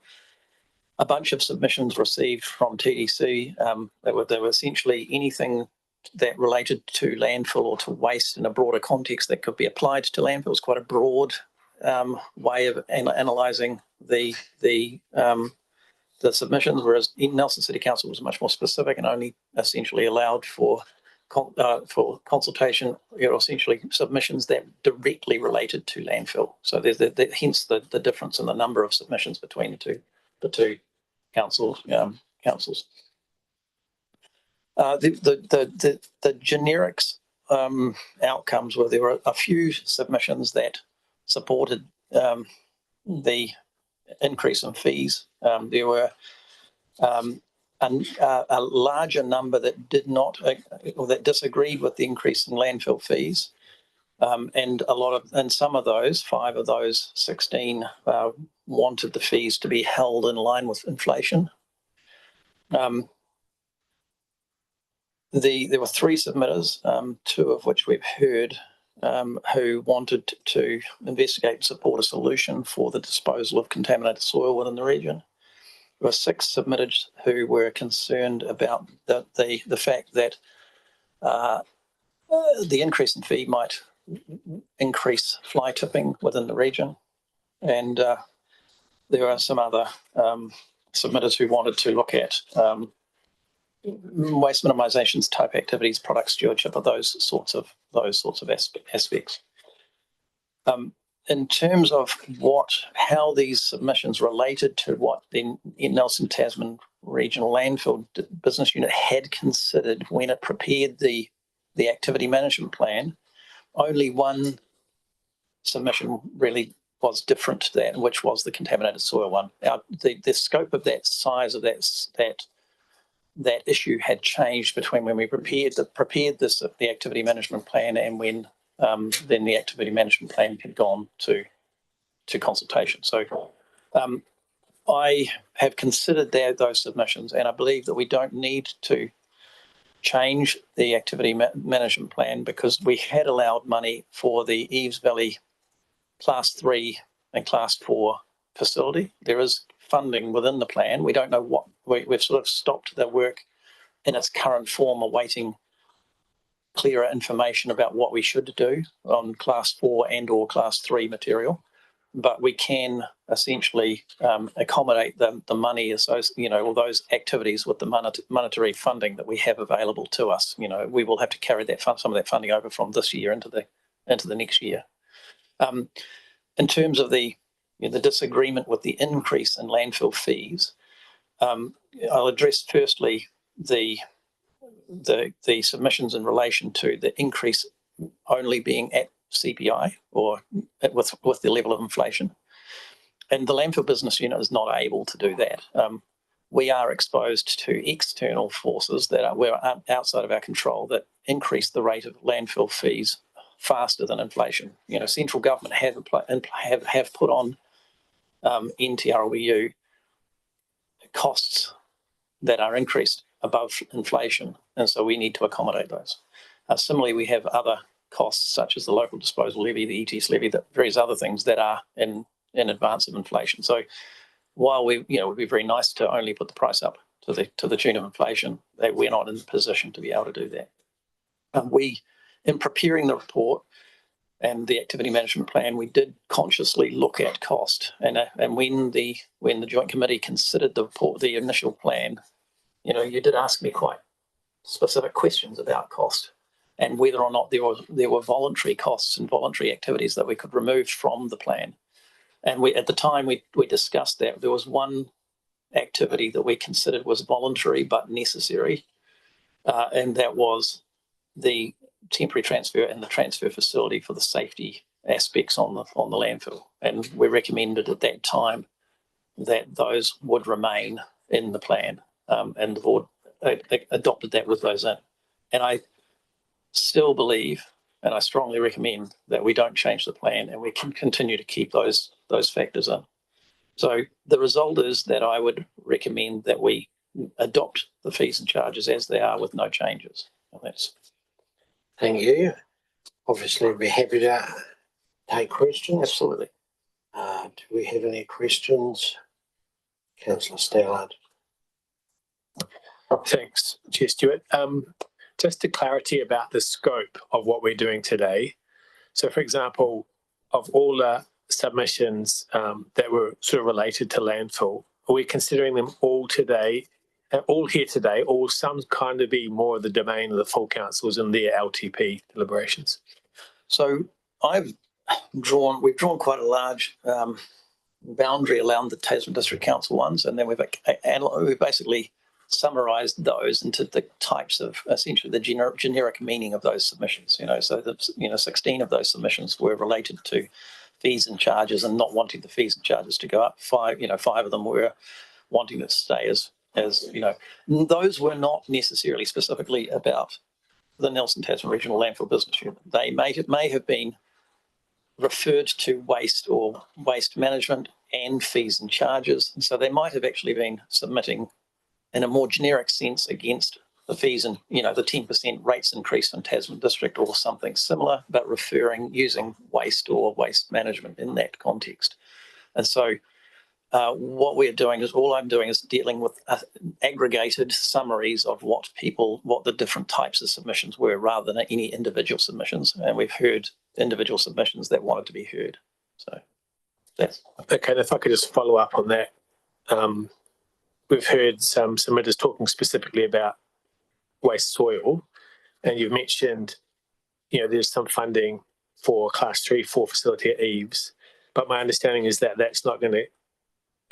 a bunch of submissions received from TDC. They were essentially anything that related to landfill or to waste in a broader context that could be applied to landfill. It's quite a broad way of analysing the submissions, whereas in Nelson City Council was much more specific and only essentially allowed for consultation, essentially submissions that directly related to landfill. So there's hence the difference in the number of submissions between the two councils. The generics outcomes were there were a few submissions that supported the increase in fees. There were a larger number that did not or that disagreed with the increase in landfill fees, and some of those, 5 of those 16, wanted the fees to be held in line with inflation. There were 3 submitters, 2 of which we've heard, who wanted to investigate and support a solution for the disposal of contaminated soil within the region. There were 6 submitted who were concerned about the fact that the increase in fee might increase fly tipping within the region. And there are some other submitters who wanted to look at waste minimisations type activities, product stewardship, of those sorts of aspects. In terms of how these submissions related to what the Nelson Tasman Regional Landfill Business Unit had considered when it prepared the activity management plan, only one submission really was different to that, which was the contaminated soil one. Now, the scope of that, size of that issue had changed between when we prepared the activity management plan and when then the activity management plan had gone to consultation. So I have considered those submissions, and I believe that we don't need to change the activity management plan because we had allowed money for the Eves Valley Class 3 and Class 4 facility. There is funding within the plan. We don't know what we've sort of stopped the work in its current form, awaiting clearer information about what we should do on Class 4 and or Class 3 material. But we can essentially accommodate the money associated, all those activities with the monetary funding that we have available to us. We will have to carry some of that funding over from this year into the next year. In terms of the disagreement with the increase in landfill fees, I'll address firstly the submissions in relation to the increase only being at CPI or with the level of inflation. And the landfill business unit is not able to do that. We are exposed to external forces that are outside of our control that increase the rate of landfill fees faster than inflation. Central government have put on NTRLBU costs that are increased above inflation, and so we need to accommodate those. Similarly, we have other costs such as the local disposal levy, the ETS levy, that various other things that are in advance of inflation. So while it would be very nice to only put the price up to the tune of inflation, that we're not in the position to be able to do that. In preparing the report and the activity management plan, we did consciously look at cost. And when the joint committee considered the report, the initial plan, you did ask me quite specific questions about cost and whether or not there were voluntary costs and voluntary activities that we could remove from the plan. And at the time we discussed that there was one activity that we considered was voluntary but necessary, and that was the temporary transfer and the transfer facility for the safety aspects on the landfill. And we recommended at that time that those would remain in the plan, and the board adopted that with those in. And I still believe, and I strongly recommend, that we don't change the plan and we can continue to keep those factors in. So the result is that I would recommend that we adopt the fees and charges as they are with no changes. And that's. Thank you. Obviously, we're happy to take questions. Absolutely. Do we have any questions? Councillor Stallard. Thanks, Chair Stewart. Just a clarity about the scope of what we're doing today. So, for example, of all the submissions that were sort of related to landfill, are we considering them all today, all here today, or some kind of be more of the domain of the full councils and their LTP deliberations? So we've drawn quite a large boundary around the Tasman District Council ones, and then we've basically summarised those into the types of, essentially, the generic meaning of those submissions. So 16 of those submissions were related to fees and charges and not wanting the fees and charges to go up. Five of them were wanting it to stay as those were not necessarily specifically about the Nelson Tasman Regional Landfill Business Unit. They may have been referred to waste or waste management and fees and charges. And so they might have actually been submitting in a more generic sense against the fees and, the 10% rates increase in Tasman District or something similar, but using waste or waste management in that context. And so what I'm doing is dealing with aggregated summaries of what the different types of submissions were rather than any individual submissions. And we've heard individual submissions that wanted to be heard. So that's okay. And if I could just follow up on that, we've heard some submitters talking specifically about waste soil, and you've mentioned, there's some funding for Class 3-4 facility at Eves, but my understanding is that that's not going to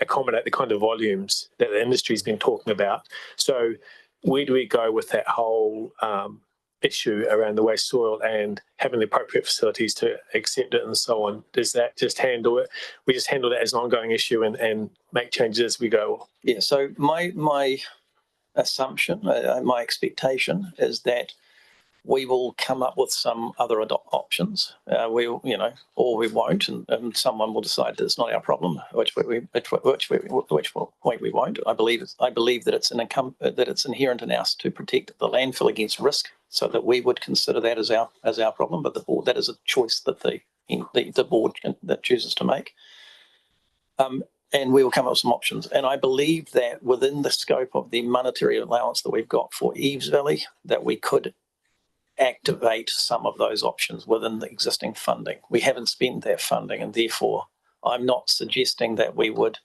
accommodate the kind of volumes that the industry's been talking about. So where do we go with that whole issue around the waste soil and having the appropriate facilities to accept it and so on? Does that just handle it? We just handle that as an ongoing issue and make changes as we go? Yeah, so my assumption, my expectation is that we will come up with some other options. Or we won't, and someone will decide that it's not our problem. Which point we won't. I believe that it's inherent in us to protect the landfill against risk, so that we would consider that as our problem. But the board, that is a choice that the board that chooses to make. And we will come up with some options. And I believe that within the scope of the monetary allowance that we've got for Eves Valley, that we could activate some of those options within the existing funding. We haven't spent that funding, and therefore I'm not suggesting that we would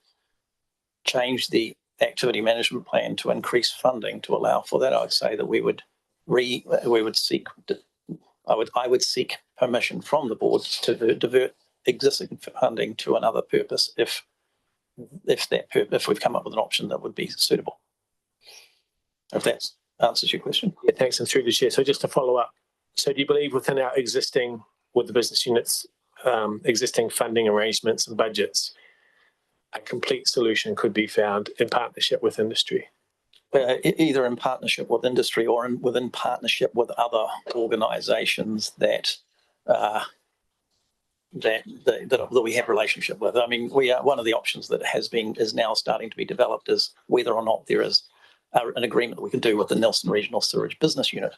change the activity management plan to increase funding to allow for that. I would say that I would seek permission from the board to divert existing funding to another purpose if we've come up with an option that would be suitable. If that answers your question. Yeah, thanks. And through the chair. So just to follow up, so do you believe with the business units, existing funding arrangements and budgets, a complete solution could be found in partnership with industry? Either in partnership with industry or within partnership with other organisations that we have relationship with. I mean, one of the options that is now starting to be developed is whether or not there is an agreement that we could do with the Nelson Regional Sewerage Business Unit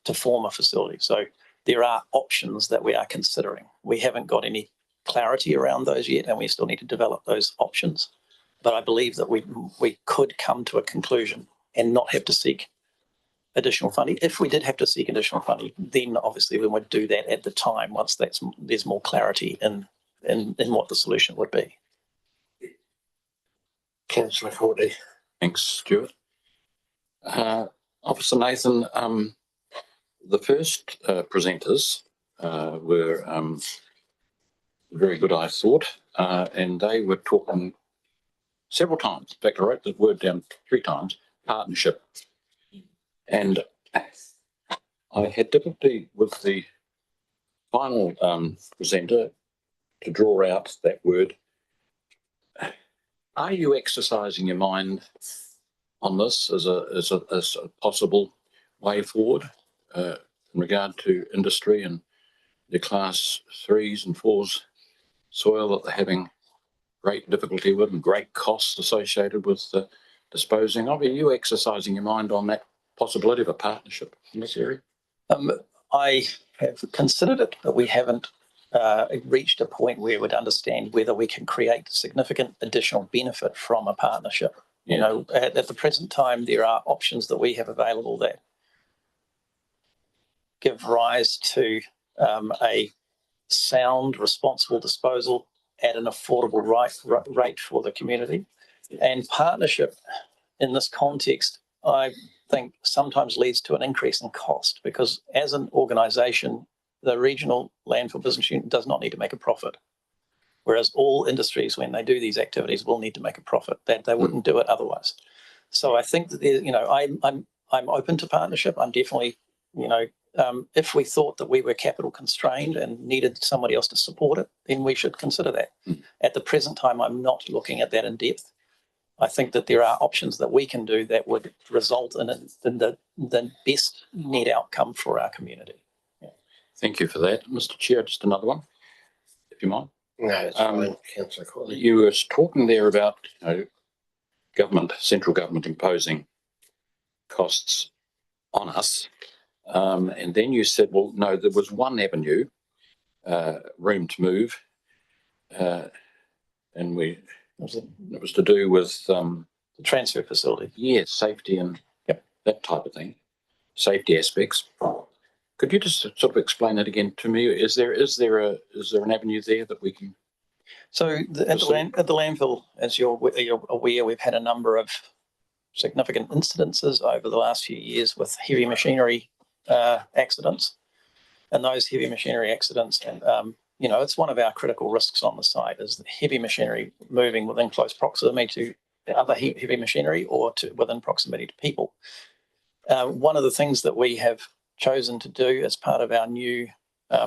to form a facility. So there are options that we are considering. We haven't got any clarity around those yet, and we still need to develop those options. But I believe that we could come to a conclusion and not have to seek additional funding. If we did have to seek additional funding, then obviously we would do that at the time once there's more clarity in what the solution would be. Councillor Courtney. Thanks, Stuart. Officer Nathan, the first presenters were very good, I thought, and they were talking several times. In fact, I wrote the word down 3 times, partnership. And I had difficulty with the final presenter to draw out that word. Are you exercising your mind on this as a possible way forward in regard to industry and the class 3s and 4s soil that they're having great difficulty with and great costs associated with disposing of? Are you exercising your mind on that possibility of a partnership in this area? I have considered it, but we haven't reached a point where we'd understand whether we can create significant additional benefit from a partnership. Yeah. You know, at the present time, there are options that we have available that give rise to a sound, responsible disposal at an affordable rate for the community. And partnership in this context, I think sometimes leads to an increase in cost, because as an organisation, the regional landfill business unit does not need to make a profit. Whereas all industries, when they do these activities, will need to make a profit. That they wouldn't do it otherwise. So I think that I'm open to partnership. I'm definitely, if we thought that we were capital constrained and needed somebody else to support it, then we should consider that. At the present time, I'm not looking at that in depth. I think that there are options that we can do that would result in the best net outcome for our community. Yeah. Thank you for that. Mr. Chair, just another one, if you mind. No, it's fine, Councillor Courtney. You were talking there about central government imposing costs on us. And then you said, well, no, there was one avenue, room to move. And it was to do with the transfer facility. Yeah, safety and that type of thing, safety aspects. Could you just sort of explain that again to me? Is there an avenue there that we can? So at the landfill, as you're aware, we've had a number of significant incidences over the last few years with heavy machinery accidents, and those heavy machinery accidents, it's one of our critical risks on the site is the heavy machinery moving within close proximity to other heavy machinery or within proximity to people. One of the things that we have chosen to do as part of our new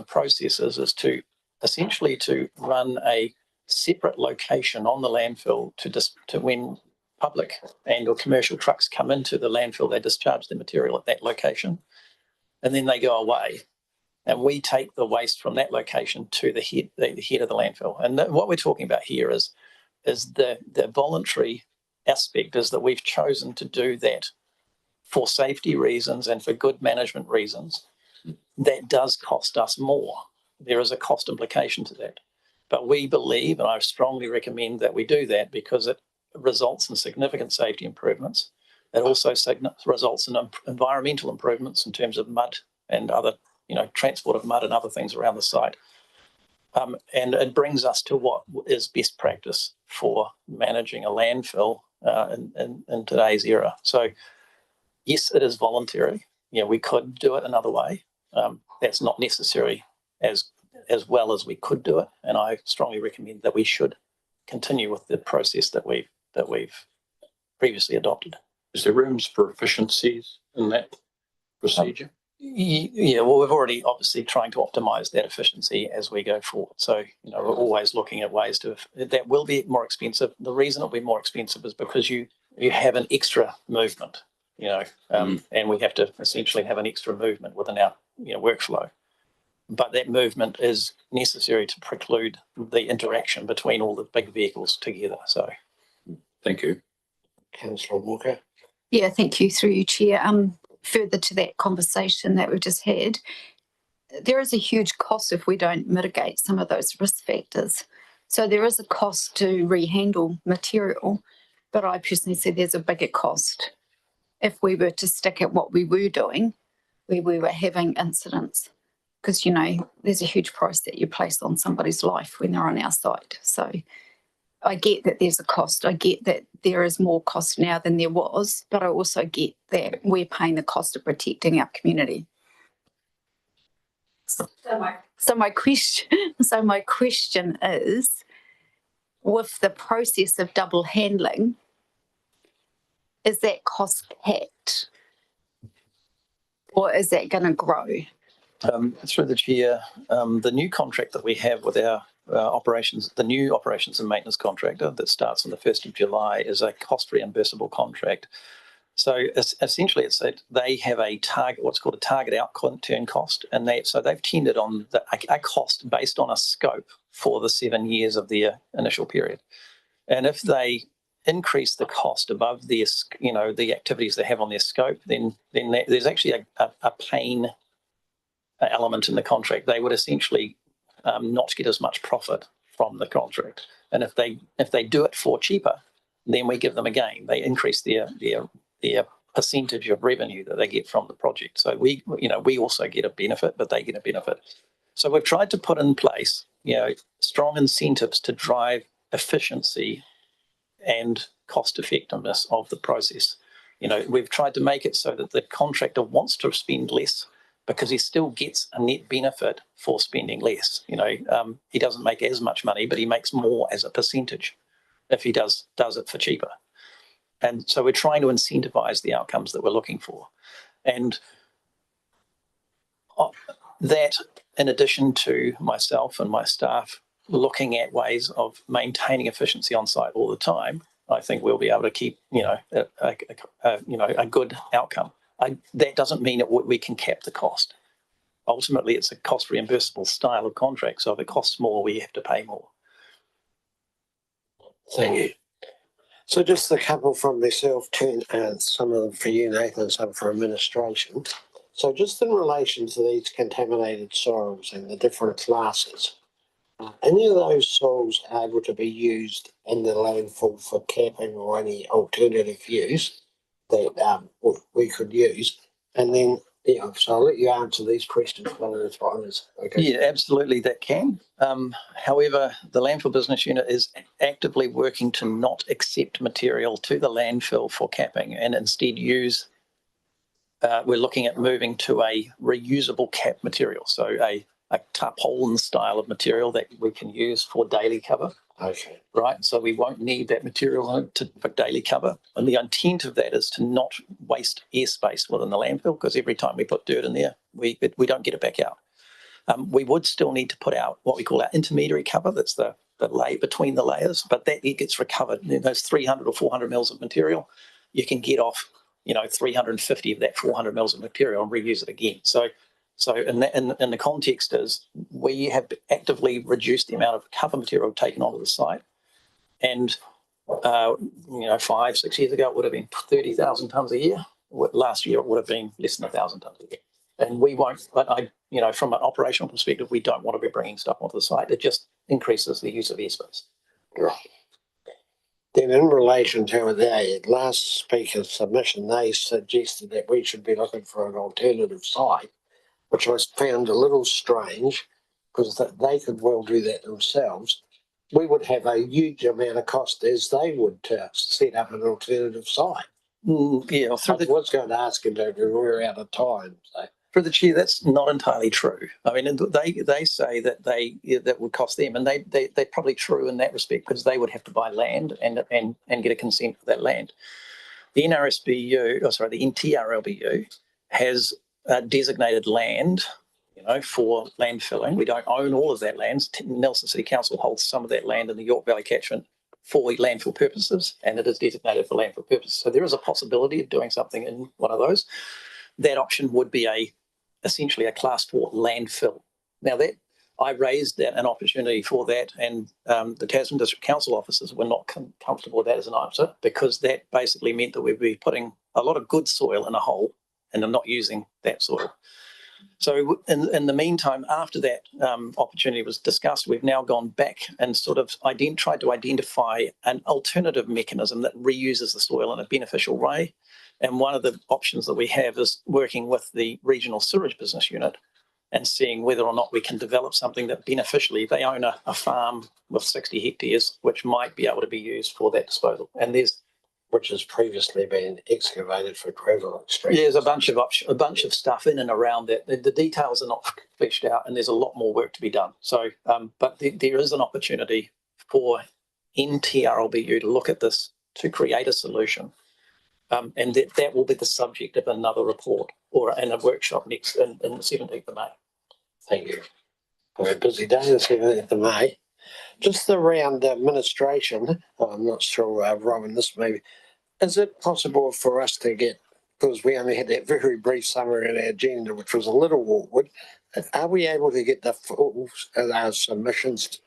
processes is to essentially to run a separate location on the landfill to when public and or commercial trucks come into the landfill, they discharge the material at that location and then they go away. And we take the waste from that location to the head of the landfill. And what we're talking about here is the voluntary aspect is that we've chosen to do that for safety reasons and for good management reasons. That does cost us more. There is a cost implication to that. But we believe, and I strongly recommend that we do that because it results in significant safety improvements. It also results in environmental improvements in terms of mud and other, transport of mud and other things around the site. And it brings us to what is best practice for managing a landfill in today's era. So yes, it is voluntary. We could do it another way. That's not necessary as well as we could do it. And I strongly recommend that we should continue with the process that we've previously adopted. Is there rooms for efficiencies in that procedure? Yeah, well, we've already obviously trying to optimize that efficiency as we go forward. So, we're always looking at ways that will be more expensive. The reason it'll be more expensive is because you have an extra movement, and we have to essentially have an extra movement within our workflow. But that movement is necessary to preclude the interaction between all the big vehicles together. So, thank you. Councillor Walker. Yeah, thank you, through you, Chair. Further to that conversation that we've just had, there is a huge cost if we don't mitigate some of those risk factors. So there is a cost to rehandle material, but I personally see there's a bigger cost if we were to stick at what we were doing, where we were having incidents. Because, you know, there's a huge price that you place on somebody's life when they're on our site. So I get that there's a cost. I get that there is more cost now than there was, but I also get that we're paying the cost of protecting our community. So my question is, with the process of double handling, is that cost capped, or is that going to grow? Through the chair, the new contract that we have with our operations, the new operations and maintenance contractor that starts on the 1st of July is a cost reimbursable contract. So essentially, it's that they have a target, what's called a target outturn cost, and they've tendered on a cost based on a scope for the 7 years of their initial period. And if they increase the cost above their, the activities they have on their scope, then there's actually a pain element in the contract. They would essentially not get as much profit from the contract. And if they do it for cheaper, then we give them a gain. They increase their percentage of revenue that they get from the project. So we also get a benefit, but they get a benefit. So we've tried to put in place, strong incentives to drive efficiency and cost effectiveness of the process. We've tried to make it so that the contractor wants to spend less because he still gets a net benefit for spending less. He doesn't make as much money, but he makes more as a percentage if he does it for cheaper. And so we're trying to incentivize the outcomes that we're looking for. And that, in addition to myself and my staff looking at ways of maintaining efficiency on site all the time, I think we'll be able to keep, a good outcome. That doesn't mean that we can cap the cost. Ultimately, it's a cost reimbursable style of contract. So if it costs more, we have to pay more. Thank you. So just a couple from myself, and some of them for you, Nathan, some for administration. So just in relation to these contaminated soils and the different classes, any of those soils able to be used in the landfill for capping or any alternative use that we could use? And then, so I'll let you answer these questions one at a time. Okay. Yeah, absolutely, that can. However, the landfill business unit is actively working to not accept material to the landfill for capping and instead use, we're looking at moving to a reusable cap material. So a tarpaulin style of material that we can use for daily cover. Okay. Right. So we won't need that material for daily cover. And the intent of that is to not waste airspace within the landfill, because every time we put dirt in there, we don't get it back out. We would still need to put out what we call our intermediary cover. That's the lay between the layers, but that it gets recovered. Those 300 or 400 mils of material, you can get off, 350 of that 400 mils of material and reuse it again. So in the context is we have actively reduced the amount of cover material taken onto the site, and 5-6 years ago it would have been 30,000 tonnes a year. Last year it would have been less than 1,000 tonnes a year. And we won't, but from an operational perspective, we don't want to be bringing stuff onto the site. It just increases the use of airspace. Right. Then in relation to the last speaker's submission, they suggested that we should be looking for an alternative site, which I found a little strange, because they could well do that themselves. We would have a huge amount of cost as they would to set up an alternative site. Yeah, I was going to ask him, but we're out of time. So. For the chair, that's not entirely true. I mean, they say that that would cost them, and they're probably true in that respect, because they would have to buy land and get a consent for that land. The the NTRLBU has designated land, for landfilling. We don't own all of that land. Nelson City Council holds some of that land in the York Valley catchment for landfill purposes, and it is designated for landfill purposes. So there is a possibility of doing something in one of those. That option would be essentially a class 4 landfill. Now I raised that an opportunity for that, and the Tasman District Council officers were not comfortable with that as an answer, because that basically meant that we'd be putting a lot of good soil in a hole and I'm not using that soil. So in the meantime, after that opportunity was discussed, we've now gone back and sort of tried to identify an alternative mechanism that reuses the soil in a beneficial way. And one of the options that we have is working with the regional sewage business unit and seeing whether or not we can develop something that beneficially, they own a farm with 60 hectares, which might be able to be used for that disposal. And which has previously been excavated for gravel extraction. Yeah, there's a bunch of stuff in and around that. The details are not fleshed out, and there's a lot more work to be done. So, but there is an opportunity for NTRLBU to look at this to create a solution, and that will be the subject of another report in a workshop next in the 17th of May. Thank you. We're a busy day, the 17th of May. Just around administration, I'm not sure, Robin, this maybe. Is it possible for us to get, because we only had that very brief summary in our agenda, which was a little awkward, are we able to get the full submissions?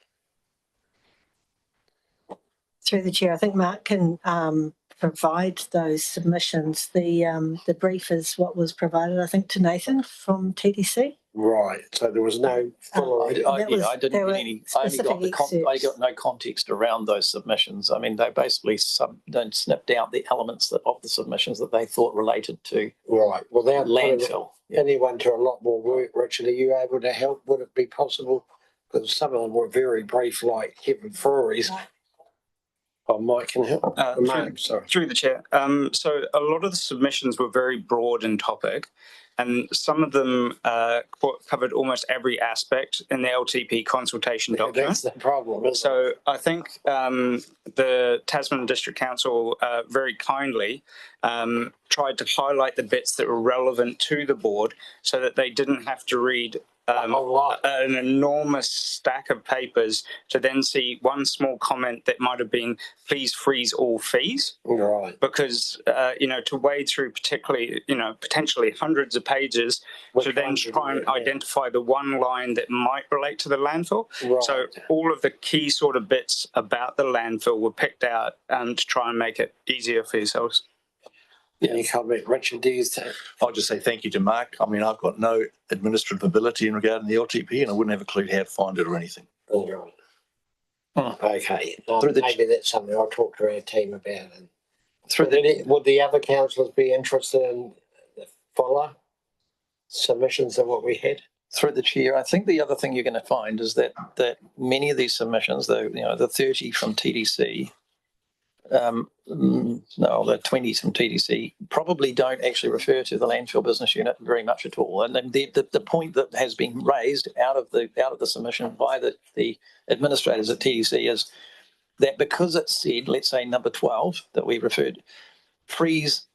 Through the chair, I think Mark can provide those submissions. The brief is what was provided, I think, to Nathan from TDC. Right. So there was no full. I didn't get any. I got no context around those submissions. I mean, they basically snipped out the elements of the submissions that they thought related to without landfill. Anyone to a lot more work. Richard, are you able to help? Would it be possible? Because some of them were very brief, like Kevin Furry's. Mike can help. Through the chair. So a lot of the submissions were very broad in topic, and some of them covered almost every aspect in the LTP consultation document. That's the problem. So I think the Tasman District Council very kindly tried to highlight the bits that were relevant to the board so that they didn't have to read an enormous stack of papers to then see one small comment that might have been, please freeze all fees. Right. Because, to wade through potentially hundreds of pages to then try and identify the one line that might relate to the landfill. Right. So all of the key sort of bits about the landfill were picked out to try and make it easier for yourselves. Any comment, Richard? I'll just say thank you to Mark. I mean, I've got no administrative ability in regard to the LTP, and I wouldn't have a clue how to find it or anything. All right. Okay. Maybe that's something I'll talk to our team about. And would the other councillors be interested in the fuller submissions of what we had? Through the chair, I think the other thing you're going to find is that many of these submissions, the 30 from TDC. The 20s from TDC probably don't actually refer to the landfill business unit very much at all. And then the point that has been raised out of the submission by the administrators at TDC is that because it said, let's say number 12 that we referred, freeze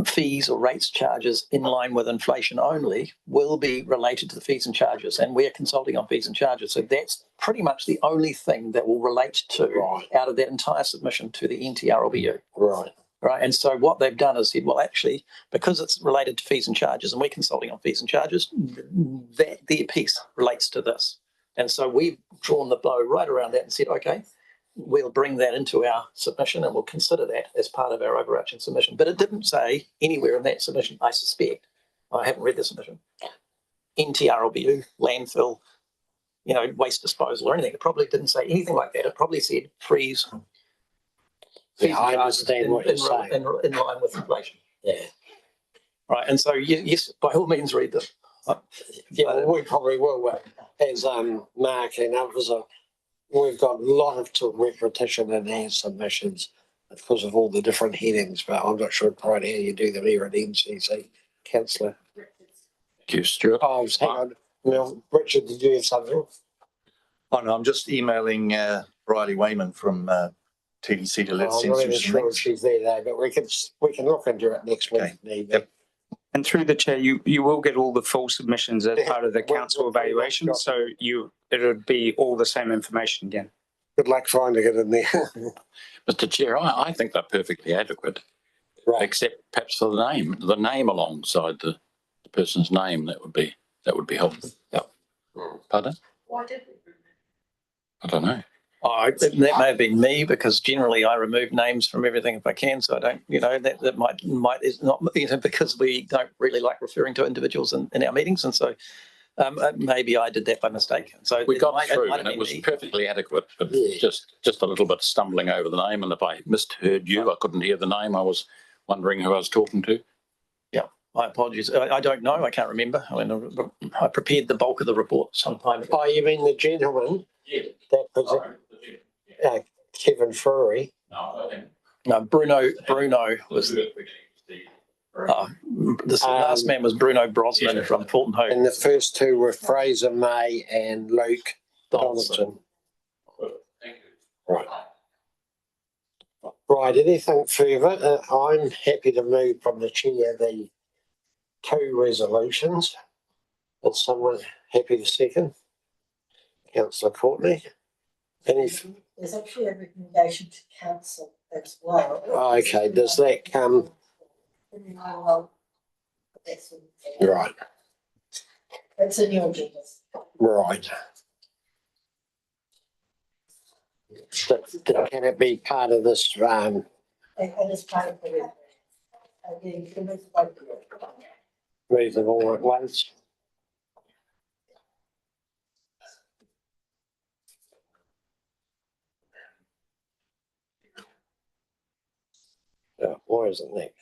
fees or rates charges in line with inflation only will be related to the fees and charges, and we're consulting on fees and charges. So that's pretty much the only thing that will relate to out of that entire submission to the NTRLBU. Right. And so what they've done is said, well, actually, because it's related to fees and charges, and we're consulting on fees and charges, that their piece relates to this. And so we've drawn the bow right around that and said, okay, we'll bring that into our submission and we'll consider that as part of our overarching submission. But it didn't say anywhere in that submission, I suspect, I haven't read the submission, NTRLBU, landfill, waste disposal or anything. It probably didn't say anything like that. It probably said freeze. Yeah, I understand what you're saying. In line with inflation. Yeah. Right. And so, yes, by all means read them. We probably will. As Mark and others we've got a lot of repetition in our submissions because of all the different headings, but I'm not sure quite how you do them here at NCC. Councillor. Thank you, Stuart. Hang on. Well, Richard, did you have something? Oh, no, I'm just emailing Riley Wayman from TDC to let I'm not even sure if she's there though, but we can look into it next week. Yep. And through the chair, you will get all the full submissions as part of the council evaluation, so it would be all the same information again. Good luck finding it in there. Mr. Chair, I think they're perfectly adequate, except perhaps for the name alongside the person's name. That would be helpful. Yep. Pardon? Why did we? I don't know. That may have been me, because generally I remove names from everything if I can. So I don't, that might is not, because we don't really like referring to individuals in our meetings. And so maybe I did that by mistake. So we got through and it was perfectly adequate, but just a little bit stumbling over the name. And if I misheard you, I couldn't hear the name. I was wondering who I was talking to. Yeah, my apologies. I don't know. I can't remember. I mean, I prepared the bulk of the report sometime ago. Oh, you mean the gentleman? Yeah. That was Kevin Furry. No, Bruno was the last man was Bruno Brosnan from Fulton Hope. And the first two were Fraser May and Luke Donaldson. Thank you. Right. Right, anything further? I'm happy to move from the chair the 2 resolutions. Is someone happy to second? Councillor Courtney? There's actually a recommendation to council as well. Okay, does that come? Right. It's in your agenda. Right. Can it be part of this? It is part of the Move them all at once. Why isn't that?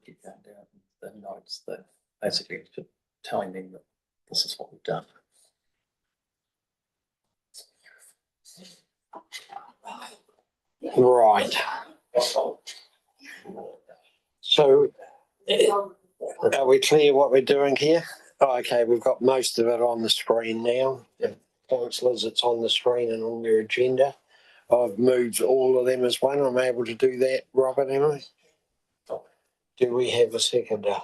Keep that down. The notes that basically telling them that this is what we've done. Right. So, are we clear what we're doing here? Oh, okay, we've got most of it on the screen now. Councillors, it's on the screen and on your agenda. I've moved all of them as one. I'm able to do that, Robert, am I? Do we have a seconder?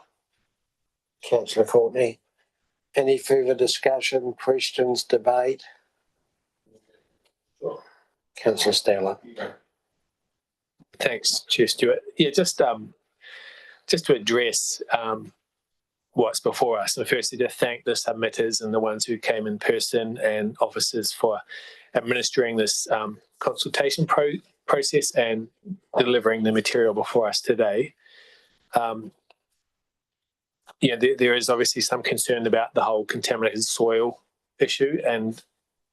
Councillor Courtney. Any further discussion, questions, debate? Councillor Stella. Thanks, Chair Stewart. Yeah, just to address what's before us. So firstly, to thank the submitters and the ones who came in person and officers for administering this consultation process and delivering the material before us today. There is obviously some concern about the whole contaminated soil issue, and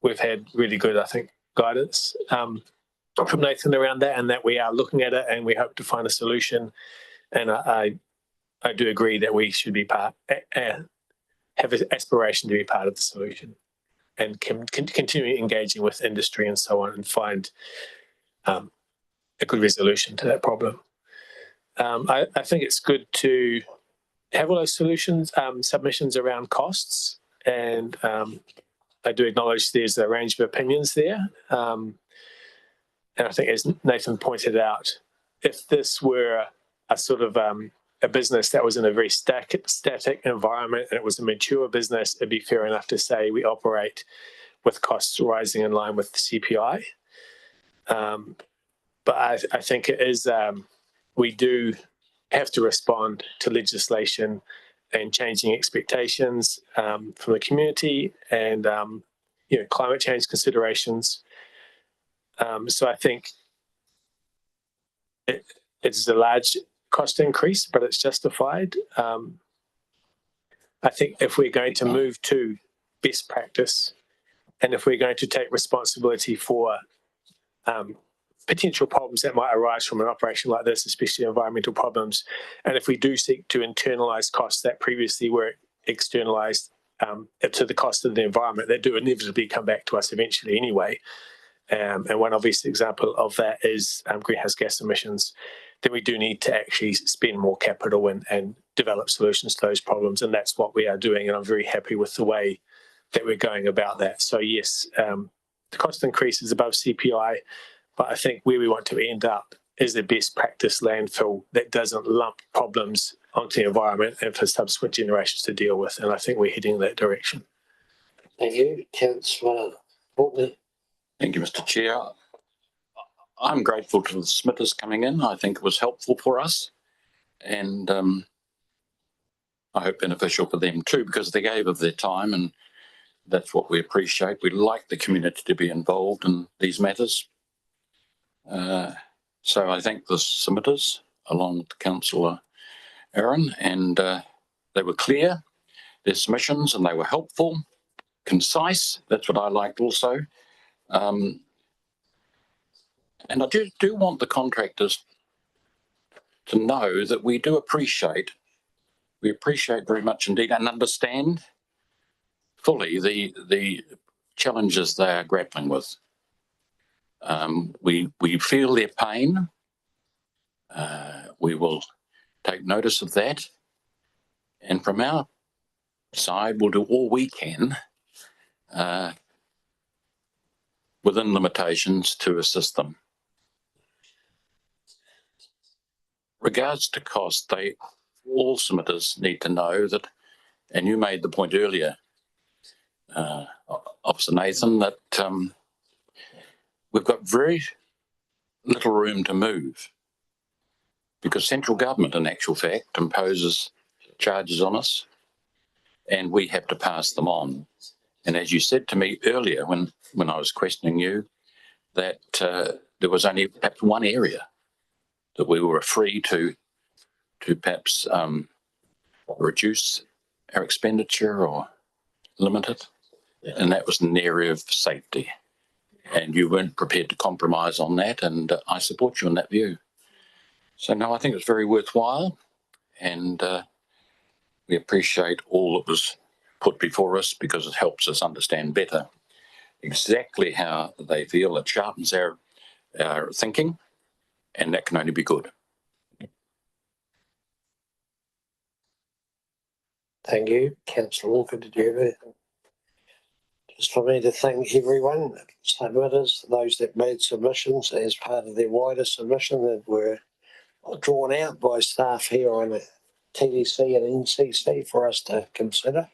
we've had really good, I think, guidance from Nathan around that, and that we are looking at it and we hope to find a solution. And I do agree that we should be have an aspiration to be part of the solution and continue engaging with industry and so on and find a good resolution to that problem. I think it's good to have all those solutions, submissions around costs, and I do acknowledge there's a range of opinions there. And I think, as Nathan pointed out, if this were a sort of a business that was in a very static environment and it was a mature business, it'd be fair enough to say we operate with costs rising in line with the CPI. But I think it is, we do have to respond to legislation and changing expectations from the community and climate change considerations. So I think it's a large cost increase, but it's justified. I think if we're going to move to best practice and if we're going to take responsibility for potential problems that might arise from an operation like this, especially environmental problems, and if we do seek to internalise costs that previously were externalised to the cost of the environment, that do inevitably come back to us eventually anyway. And one obvious example of that is greenhouse gas emissions. Then we do need to actually spend more capital and develop solutions to those problems, and that's what we are doing. And I'm very happy with the way that we're going about that. So yes, the cost increase is above CPI, but I think where we want to end up is the best practice landfill that doesn't lump problems onto the environment and for subsequent generations to deal with. And I think we're heading in that direction. Thank you, Councillor Portney. Thank you, Mr. Chair. I'm grateful to the Smithers coming in. I think it was helpful for us, and I hope beneficial for them too, because they gave of their time, and that's what we appreciate. We like the community to be involved in these matters. So I thank the submitters along with Councillor Aaron, and they were clear, their submissions, and they were helpful, concise. That's what I liked also. And I do want the contractors to know that we appreciate very much indeed and understand fully the challenges they are grappling with. We feel their pain. We will take notice of that. And from our side, we'll do all we can within limitations to assist them. Regards to cost, all submitters need to know that, and you made the point earlier, Officer Nathan, that we've got very little room to move because central government, in actual fact, imposes charges on us and we have to pass them on. And as you said to me earlier when I was questioning you, that there was only perhaps one area that we were free to perhaps reduce our expenditure or limit it, and that was in the area of safety. And you weren't prepared to compromise on that, and I support you in that view. So no, I think it's very worthwhile, and we appreciate all that was put before us because it helps us understand better exactly how they feel. It sharpens our thinking, and that can only be good. Thank you. Councillor Walker, did you have anything? Just for me to thank everyone, submitters, those that made submissions as part of their wider submission that were drawn out by staff here on the TDC and NCC for us to consider.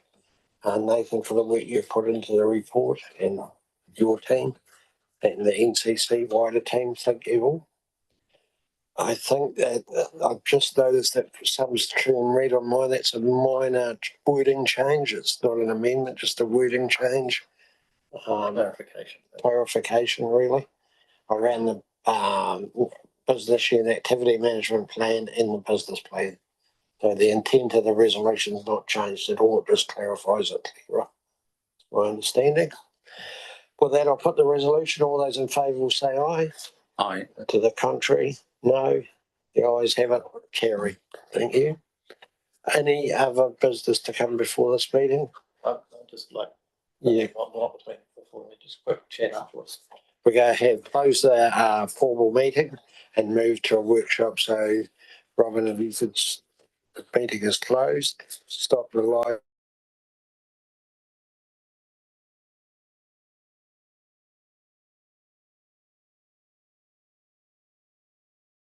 Nathan, for the work you've put into the report, and your team and the NCC wider team, thank you all. I think that I've just noticed that for some stream read on mine, that's a minor wording change. It's not an amendment, just a wording change. Clarification, really, around the business unit activity management plan in the business plan. So the intent of the resolution is not changed at all, it just clarifies it. Right. My understanding. With that, I'll put the resolution. All those in favour will say aye. Aye. To the contrary, no. The ayes have it. Carry. Thank you. Any other business to come before this meeting? I'd just like, yeah. Before we just quick chat afterwards. We're going to have closed the formal meeting and move to a workshop. So, Robin, if you could, the meeting is closed. Stop the live.